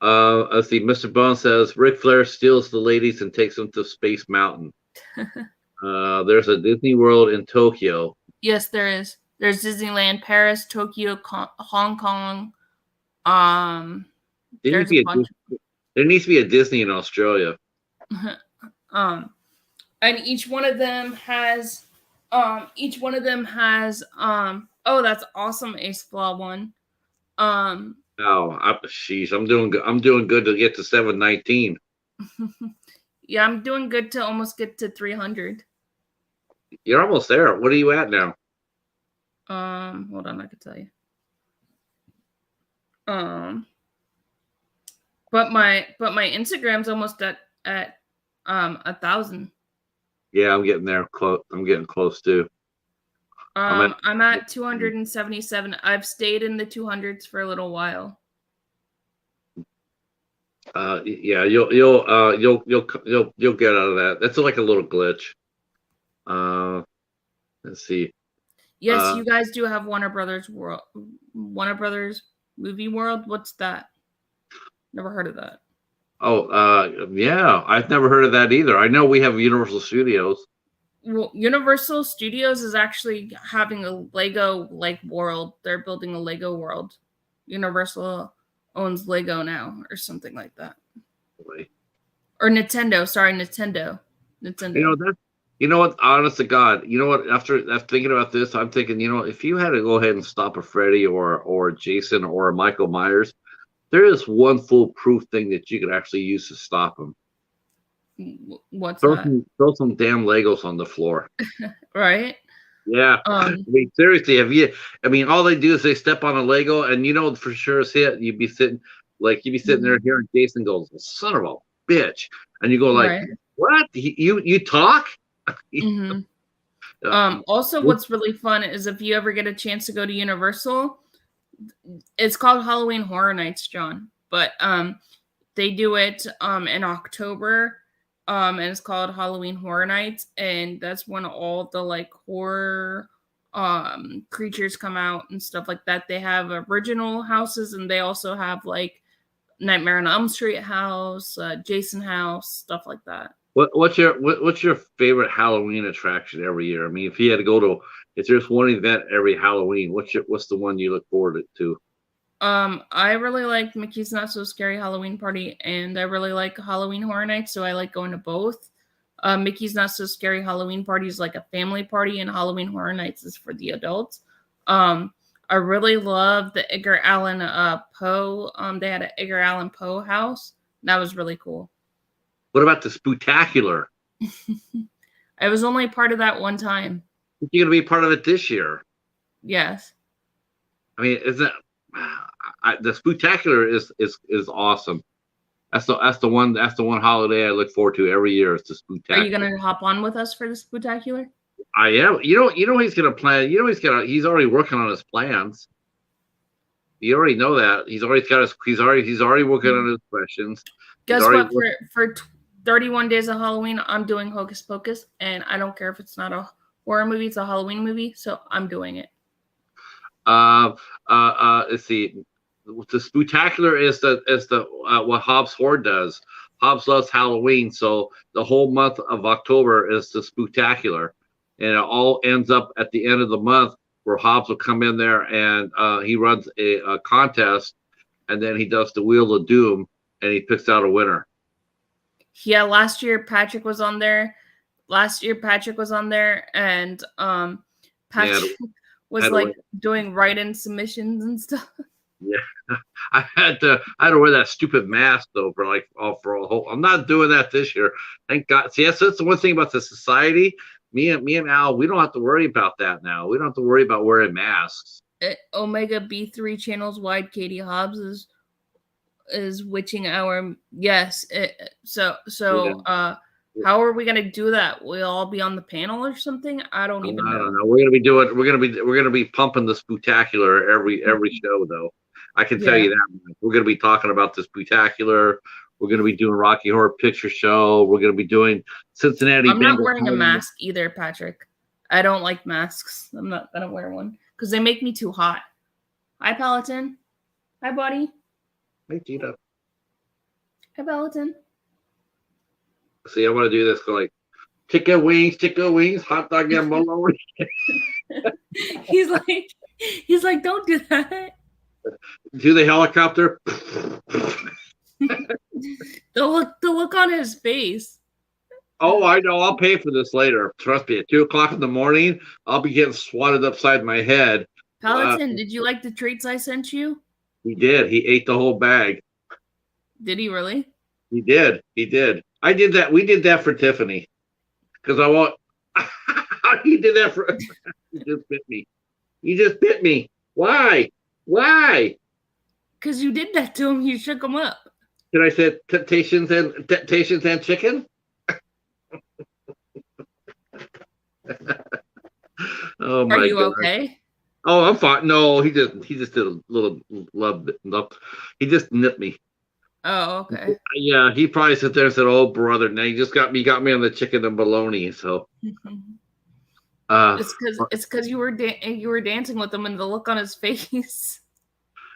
Let's see. Mr. Bone says Ric Flair steals the ladies and takes them to Space Mountain. There's a Disney World in Tokyo. Yes, there is. There's Disneyland, Paris, Tokyo, Hong Kong. There needs There's to a be bunch. there needs to be a Disney in Australia. And each one of them has oh, that's awesome, Ace Flaw one. Oh, sheesh, I'm doing good. I'm doing good to get to 719. Yeah, I'm doing good to almost get to 300. You're almost there. What are you at now? Hold on, I can tell you. But my Instagram's almost at 1,000. Yeah, I'm getting there. Close. I'm getting close too. I'm at 277. I've stayed in the 200s for a little while. Yeah, you'll get out of that. That's like a little glitch. Let's see. Yes, you guys do have Warner Brothers Movie World. What's that? Never heard of that. Oh, yeah, I've never heard of that either. I know we have Universal Studios. Well, Universal Studios is actually having a Lego world. They're building a Lego world. Universal owns Lego now, or something like that. Boy. Or Nintendo. Sorry, Nintendo. You know what? Honest to God, you know what? After thinking about this, I'm thinking, if you had to go ahead and stop a Freddy or Jason or a Michael Myers, there is one foolproof thing that you could actually use to stop them. What's throw that? Throw some damn Legos on the floor. Right? Yeah. I mean, seriously, all they do is they step on a Lego, and for sure as hit, you'd be sitting there hearing Jason goes, "Son of a bitch," and you go like, right. "What? You talk?" Also, what's really fun is if you ever get a chance to go to Universal, it's called Halloween Horror Nights, John. But they do it in October. And it's called Halloween Horror Nights, and that's when all the horror creatures come out and stuff like that. They have original houses, and they also have Nightmare on Elm Street house, Jason house, stuff like that. What's your favorite Halloween attraction every year? I mean, if there's one event every Halloween, what's the one you look forward to? I really like Mickey's Not So Scary Halloween Party, and I really like Halloween Horror Nights, so I like going to both. Mickey's Not So Scary Halloween Party is like a family party, and Halloween Horror Nights is for the adults. I really love the Edgar Allan Poe. They had an Edgar Allan Poe house. That was really cool. What about the Spooktacular? I was only part of that one time. You're gonna be part of it this year. Yes. I mean, the Spooktacular is awesome. That's the one holiday I look forward to every year. Is the Spooktacular. Are you gonna hop on with us for the Spooktacular? I am. He's gonna plan. He's already working on his plans. You already know that. He's already working on his questions. Guess what? For 31 Days of Halloween, I'm doing Hocus Pocus, and I don't care if it's not a horror movie; it's a Halloween movie, so I'm doing it. Let's see. The Spooktacular is what Hobbs Horde does. Hobbs loves Halloween, so the whole month of October is the Spooktacular, and it all ends up at the end of the month where Hobbs will come in there and he runs a contest, and then he does the Wheel of Doom, and he picks out a winner. Yeah, last year Patrick was on there, and Patrick was doing write-in submissions and stuff. Yeah, I had to wear that stupid mask though for a whole. I'm not doing that this year. Thank God. See, that's the one thing about the society. Me and Al, we don't have to worry about that now. We don't have to worry about wearing masks. Omega B3 channels wide. Katie Hobbs is witching our yes. How are we gonna do that? We'll all be on the panel or something? I don't even know. I don't know. We're gonna be pumping the Spooktacular every show though. I can tell you that. We're gonna be talking about the Spooktacular. We're gonna be doing Rocky Horror Picture Show. We're gonna be doing Cincinnati. I'm not wearing a mask either, Patrick. I don't like masks. I'm not gonna wear one because they make me too hot. Hi, Peloton. Hi, buddy. Hey, Cheetah. Hi, Peloton. See, I want to do this for chicken wings, hot dog and bologna. He's like, don't do that. Do the helicopter. The look on his face. Oh, I know. I'll pay for this later. Trust me. At 2:00 in the morning, I'll be getting swatted upside my head. Paladin, did you like the treats I sent you? He did. He ate the whole bag. Did he really? He did. He did. I did that. We did that for Tiffany. Because I want. He did that for. He just bit me. He just bit me. Why? Why? Because you did that to him. You shook him up. Did I say temptations and chicken? Oh my Are you God. okay? Oh, I'm fine. No, he just did a little love. He just nipped me. Oh, okay. Yeah, he probably sat there and said, "Oh, brother, now you just got me on the chicken and bologna." So, it's because you were dancing with him and the look on his face.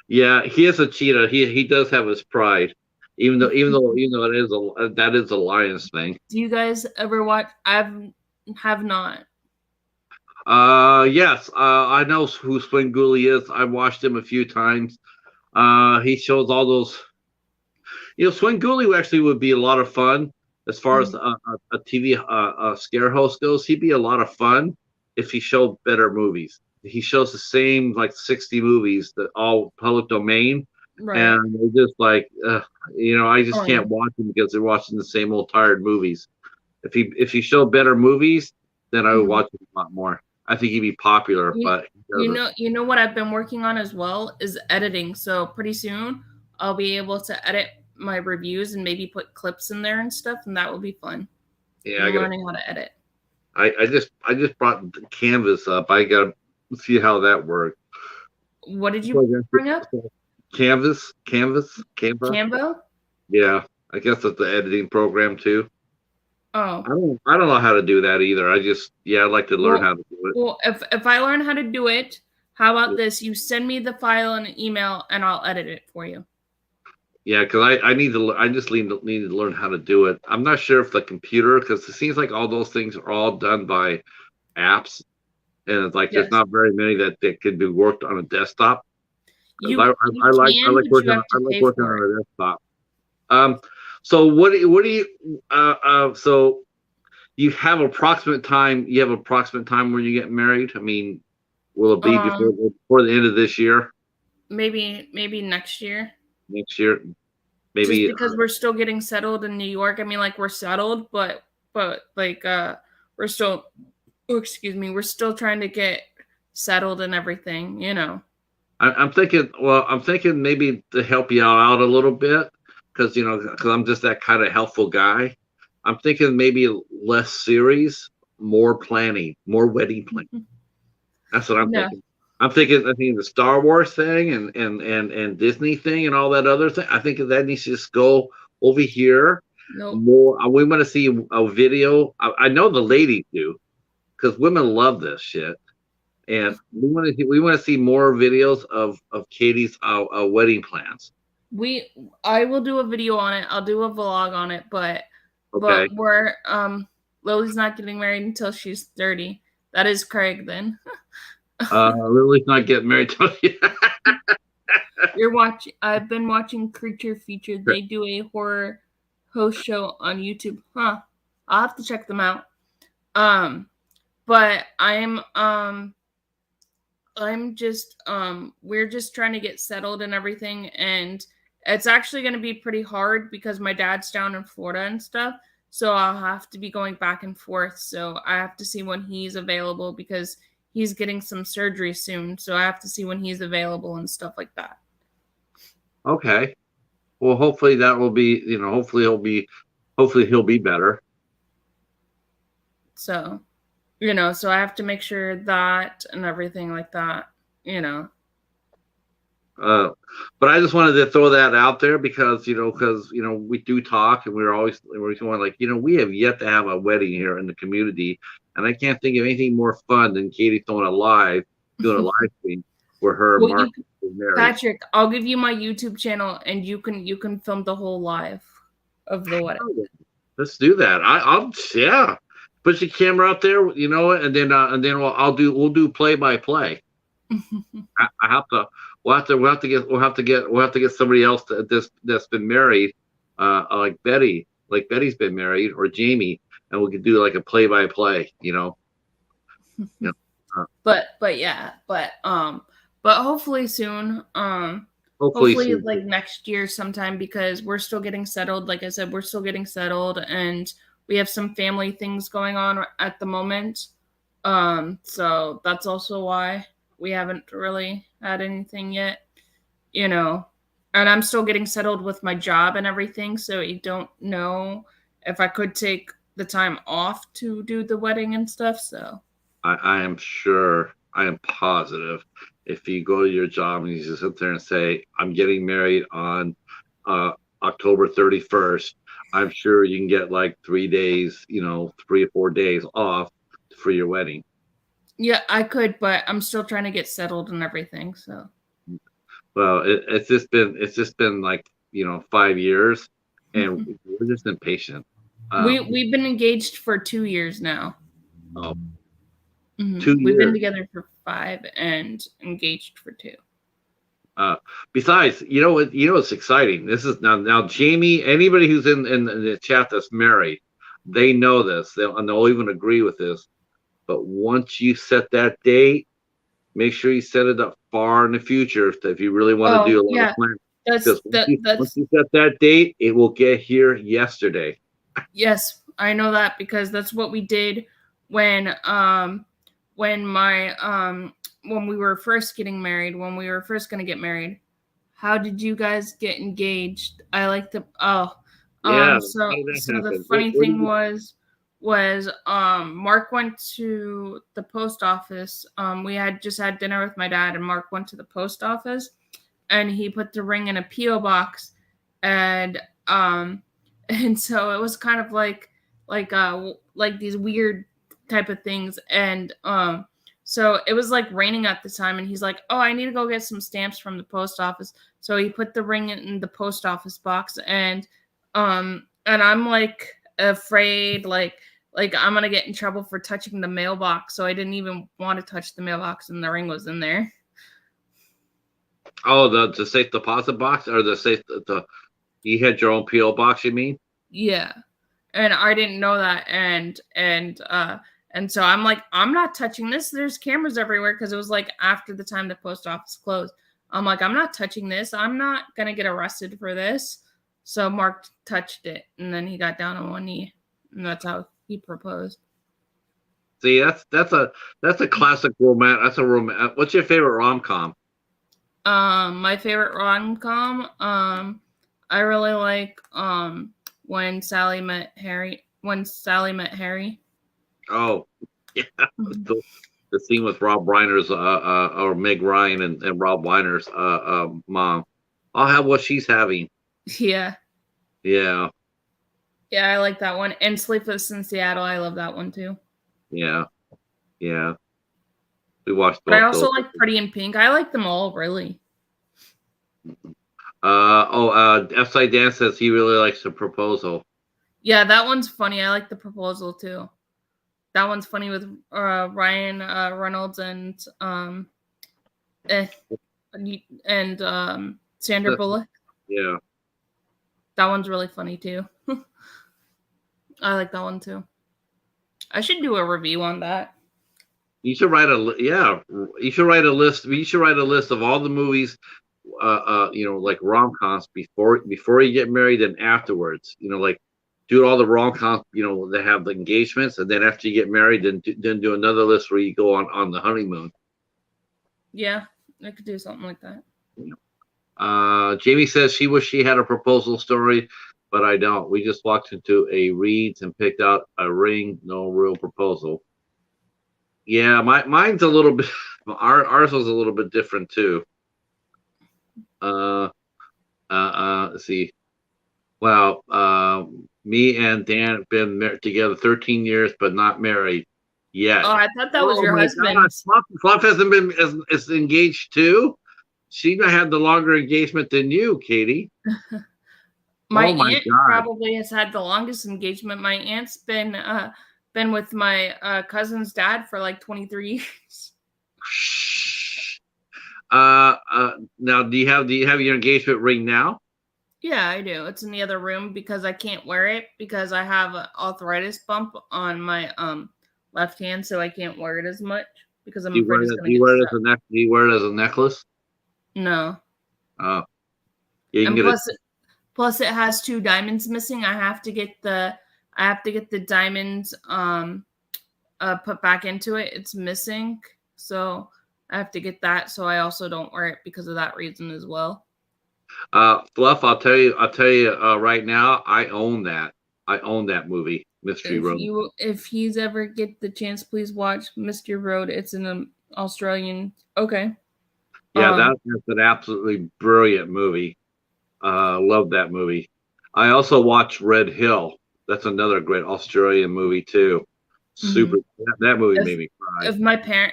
yeah, he is a cheetah. He does have his pride, even though that is a lion's thing. Do you guys ever watch? Have not. Yes, I know who Swingoolie is. I watched him a few times. He shows all those. Swingoolie actually would be a lot of fun as far as a TV scare host goes. He'd be a lot of fun if he showed better movies. He shows the same like 60 movies that all public domain, Right. and they're just like, I just can't watch them because they're watching the same old tired movies. If he showed better movies, then I would watch him a lot more. I think he'd be popular, but you know what I've been working on as well is editing. So pretty soon I'll be able to edit my reviews and maybe put clips in there and stuff, and that will be fun. Yeah, learning how to edit. I just brought the Canvas up. I gotta see how that works. What did you bring up? Canva. Canva? Yeah, I guess that's the editing program too. Oh, I don't know how to do that either. I'd like to learn how to do it. Well, if I learn how to do it, how about this? You send me the file in an email, and I'll edit it for you. Yeah, because I just need to learn how to do it. I'm not sure if the computer, because it seems like all those things are all done by apps, and it's like there's not very many that could be worked on a desktop. I like working on a desktop. So what do you so you have approximate time? You have approximate time when you get married? I mean, will it be before the end of this year? Maybe next year. Next year, maybe. Just because we're still getting settled in New York. I mean, like we're settled, but like we're still. Oh, excuse me. We're still trying to get settled and everything. I'm thinking maybe to help you out a little bit. Because I'm just that kind of helpful guy. I'm thinking maybe less series, more planning, more wedding planning. That's what I'm thinking. I think the Star Wars thing and Disney thing and all that other thing. I think that needs to just go over here. Nope. More. We want to see a video. I know the ladies do, because women love this shit, and we want to see more videos of Katie's wedding plans. I will do a video on it. I'll do a vlog on it, but we're Lily's not getting married until she's 30. That is Craig then. Lily's not getting married till I've been watching Creature Featured. They do a horror host show on YouTube. I'll have to check them out. But we're just trying to get settled and everything, and it's actually going to be pretty hard because my dad's down in Florida and stuff, so I'll have to be going back and forth. So I have to see when he's available because he's getting some surgery soon, so I have to see when he's available and stuff like that. Okay. Well, hopefully that will be, hopefully he'll be better. So, so I have to make sure that and everything like that, But I just wanted to throw that out there because we do talk and we're always like, we have yet to have a wedding here in the community, and I can't think of anything more fun than Katie doing a live stream where her and Mark is married. Patrick, I'll give you my YouTube channel and you can film the whole live of the wedding. Let's do that. put your camera out there, and then we'll do play by play. I have to. We'll have to get somebody else that's been married, like Betty. Like Betty's been married, or Jamie, and we could do like a play by play. But hopefully soon. Hopefully soon. like next year sometime, because we're still getting settled. Like I said, we're still getting settled, and we have some family things going on at the moment. So that's also why we haven't really had anything yet, and I'm still getting settled with my job and everything. So I don't know if I could take the time off to do the wedding and stuff. So I am sure, I am positive, if you go to your job and you just sit there and say, I'm getting married on October 31st, I'm sure you can get like 3 days, 3 or 4 days off for your wedding. yeah, I could, but I'm still trying to get settled and everything. So, well, it's just been like 5 years, and we're just impatient. We've been engaged for 2 years now. Oh, 2 2 years. We've been years. together for 5 and engaged for 2. Besides, what's exciting? This is now Jamie. Anybody who's in the chat that's married, they know this. They'll even agree with this. But once you set that date, make sure you set it up far in the future if you really want to do a lot of planning. Once you set that date, it will get here yesterday. Yes, I know that, because that's what we did when we were first getting married, when we were first going to get married. How did you guys get engaged? I like the so the funny thing was Mark went to the post office. We had just had dinner with my dad, and Mark went to the post office, and he put the ring in a P.O. box, and so it was kind of like these weird type of things, and so it was like raining at the time, and he's like, oh, I need to go get some stamps from the post office. So he put the ring in the post office box, and I'm like afraid like I'm gonna get in trouble for touching the mailbox, so I didn't even want to touch the mailbox, and the ring was in there. Oh, the safe deposit box, or you had your own P.O. box, you mean? Yeah, and I didn't know that, and so I'm like, I'm not touching this. There's cameras everywhere, because it was like after the time the post office closed. I'm like, I'm not touching this. I'm not gonna get arrested for this. So Mark touched it, and then he got down on one knee, and that's how he proposed. See, that's a classic romance. That's a romance. What's your favorite rom-com? My favorite rom-com, I really like When Sally Met Harry. Oh, yeah, the scene with Rob Reiner's or Meg Ryan and Rob Reiner's mom. I'll have what she's having. Yeah. Yeah. Yeah, I like that one. And Sleepless in Seattle, I love that one too. Yeah. Yeah. We watched both. But I also like Pretty in Pink. I like them all, really. Upside Dan says he really likes The Proposal. Yeah, that one's funny. I like The Proposal too. That one's funny with Ryan Reynolds and Sandra Bullock. Yeah. That one's really funny too. I like that one too. I should do a review on that. You should write You should write a list. You should write a list of all the movies, like rom-coms before you get married and afterwards. Like do all the rom-coms, that have the engagements, and then after you get married, then do another list where you go on the honeymoon. Yeah, I could do something like that. Jamie says she wished she had a proposal story, but I don't. We just walked into a Reed's and picked out a ring, no real proposal. Yeah, mine's a little bit. Ours was a little bit different too. Let's see. Wow. Me and Dan have been together 13 years, but not married yet. Oh, I thought that was your husband. Fluff hasn't been is engaged too. She had the longer engagement than you, Katie. My aunt probably has had the longest engagement. My aunt's been been with my cousin's dad for like 23 years. Now, do you have your engagement ring now? Yeah, I do. It's in the other room because I can't wear it because I have an arthritis bump on my left hand, so I can't wear it as much because I'm afraid it's Do gonna you get wear it stuck. as a neck? Do you wear it as a necklace? No. Yeah, you can And get plus it has 2 diamonds missing. I have to get the diamonds put back into it. It's missing. So I have to get that, so I also don't wear it because of that reason as well. Fluff, I'll tell you right now, I own that. I own that movie, Mystery Road. If he's ever get the chance, please watch Mystery Road. It's an Australian. Okay. Yeah, that's an absolutely brilliant movie. Love that movie. I also watched Red Hill. That's another great Australian movie too. Super. That movie made me cry.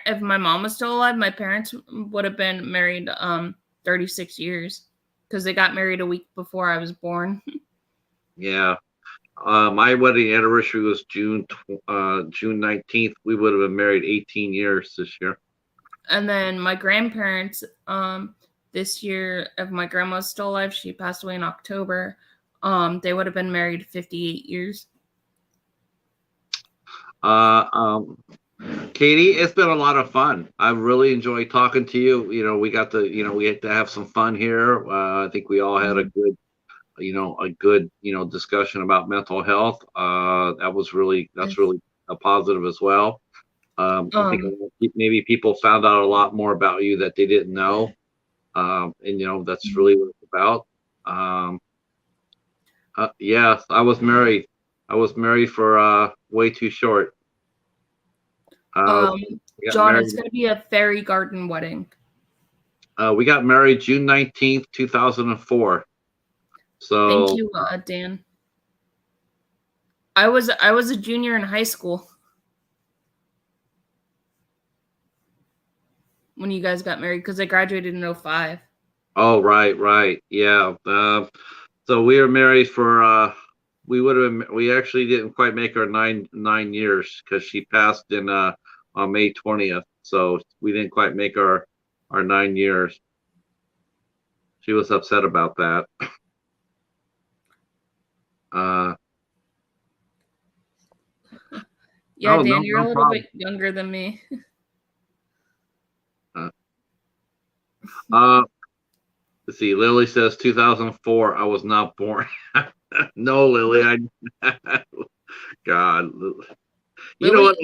If my mom was still alive, my parents would have been married 36 years because they got married a week before I was born. Yeah. My wedding anniversary was June 19th. We would have been married 18 years this year. And then my grandparents, this year, if my grandma was still alive, she passed away in October. They would have been married 58 years. Katie, it's been a lot of fun. I really enjoyed talking to you. We had to have some fun here. I think we all had a good discussion about mental health. That's really a positive as well. I think maybe people found out a lot more about you that they didn't know. And that's really what it's about. Yes, I was married. I was married for way too short. John, it's going to be a fairy garden wedding. We got married June 19th, 2004. So thank you, Dan. I was a junior in high school when you guys got married because I graduated in 2005. Oh, right. Yeah. So we were married for we actually didn't quite make our nine years because she passed on May 20th. So we didn't quite make our 9 years. She was upset about that. Yeah, Dan, you're a little bit younger than me. Let's see. Lily says 2004. I was not born. No, Lily. God. You know what?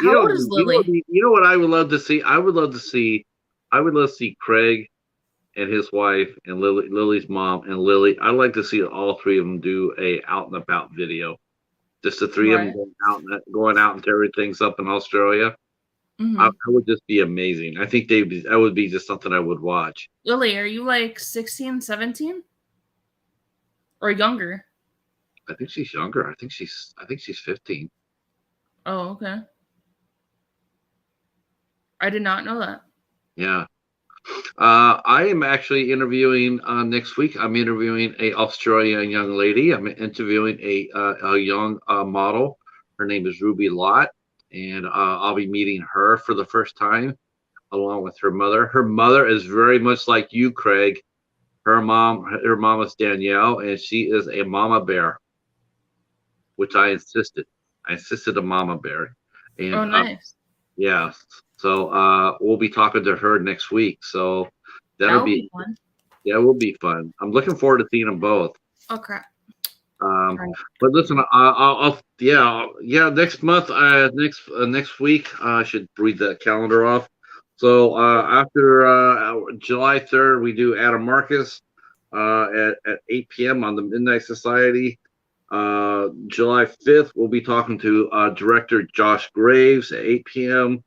How old is Lily? You know what I would love to see? I would love to see Craig and his wife and Lily's mom and Lily. I'd like to see all 3 of them do a out and about video. Just the 3 of them going out and tearing things up in Australia. That would just be amazing. I think that would be just something I would watch. Lily, are you like 16, 17? Or younger? I think she's younger. I think she's 15. Oh, okay. I did not know that. Yeah. I am actually interviewing next week. I'm interviewing a Australian young lady. I'm interviewing a young model. Her name is Ruby Lott, and I'll be meeting her for the first time, along with her mother. Her mother is very much like you, Craig. Her mom is Danielle, and she is a mama bear, which I insisted. I insisted a mama bear. And, nice. Yeah. So we'll be talking to her next week. So that'll be fun. Yeah, it will be fun. I'm looking forward to seeing them both. Oh crap. But listen, next month, next week, I should read that calendar off. So after July 3rd, we do Adam Marcus at 8 p.m. on the Midnight Society. July 5th, we'll be talking to director Josh Graves at 8 p.m.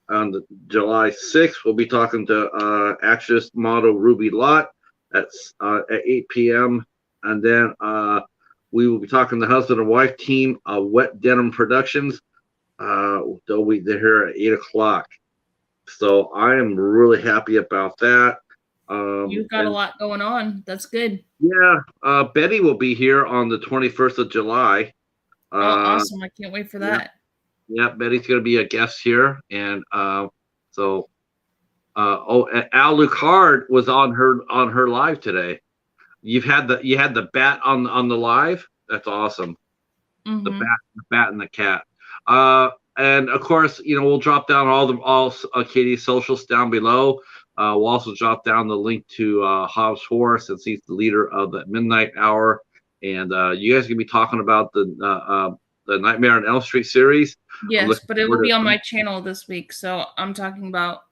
On July 6th, we'll be talking to actress model Ruby Lott at 8 p.m. And then we will be talking to the husband and wife team of Wet Denim Productions. They're here at 8 o'clock. So I am really happy about that. You've got a lot going on. That's good. Yeah. Betty will be here on the 21st of July. Awesome. I can't wait for that. Yeah, Betty's going to be a guest here, and so and Al Lucard was on her live today. You had the bat on the live. That's awesome. The Mm-hmm. bat and the cat. And of course, we'll drop down all Katie's socials down below. We'll also drop down the link to Hobbs Horse, since he's the leader of the Midnight Hour. And you guys are gonna be talking about the Nightmare on Elm Street series. Yes, but it will be on my channel this week, so I'm talking about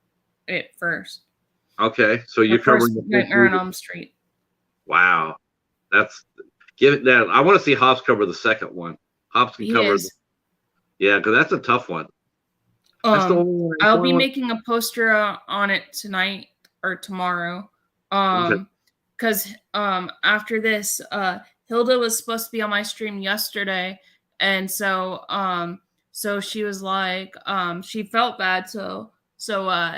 it first. Okay, so you're covering the Nightmare on Elm Street. Wow, give it that. I want to see Hobbs cover the second one. Hobbs can cover. Yeah, because that's a tough one. I'll be making a poster on it tonight or tomorrow. Because after this, Hilda was supposed to be on my stream yesterday, and so she was like, she felt bad, so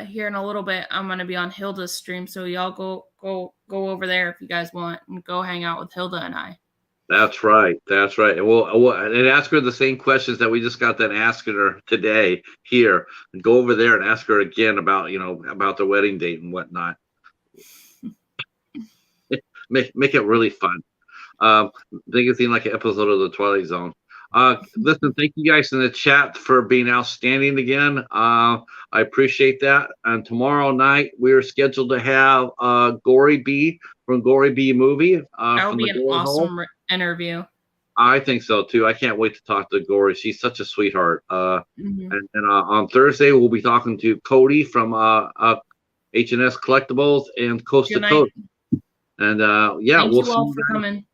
here in a little bit I'm gonna be on Hilda's stream, so y'all go over there if you guys want, and go hang out with Hilda and I. That's right. And we'll ask her the same questions that we just got done asking her today here, and go over there and ask her again about the wedding date and whatnot. Make it really fun. Make it seem like an episode of the Twilight Zone. Listen, thank you guys in the chat for being outstanding again. I appreciate that. And tomorrow night we're scheduled to have Gory B from Gory B Movie. That'll be an awesome interview. I think so too. I can't wait to talk to Gory. She's such a sweetheart. And on Thursday we'll be talking to Cody from H&S Collectibles and Coast to Coast. And thank you all for coming.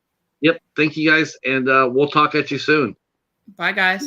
Yep. Thank you guys, and we'll talk at you soon. Bye, guys.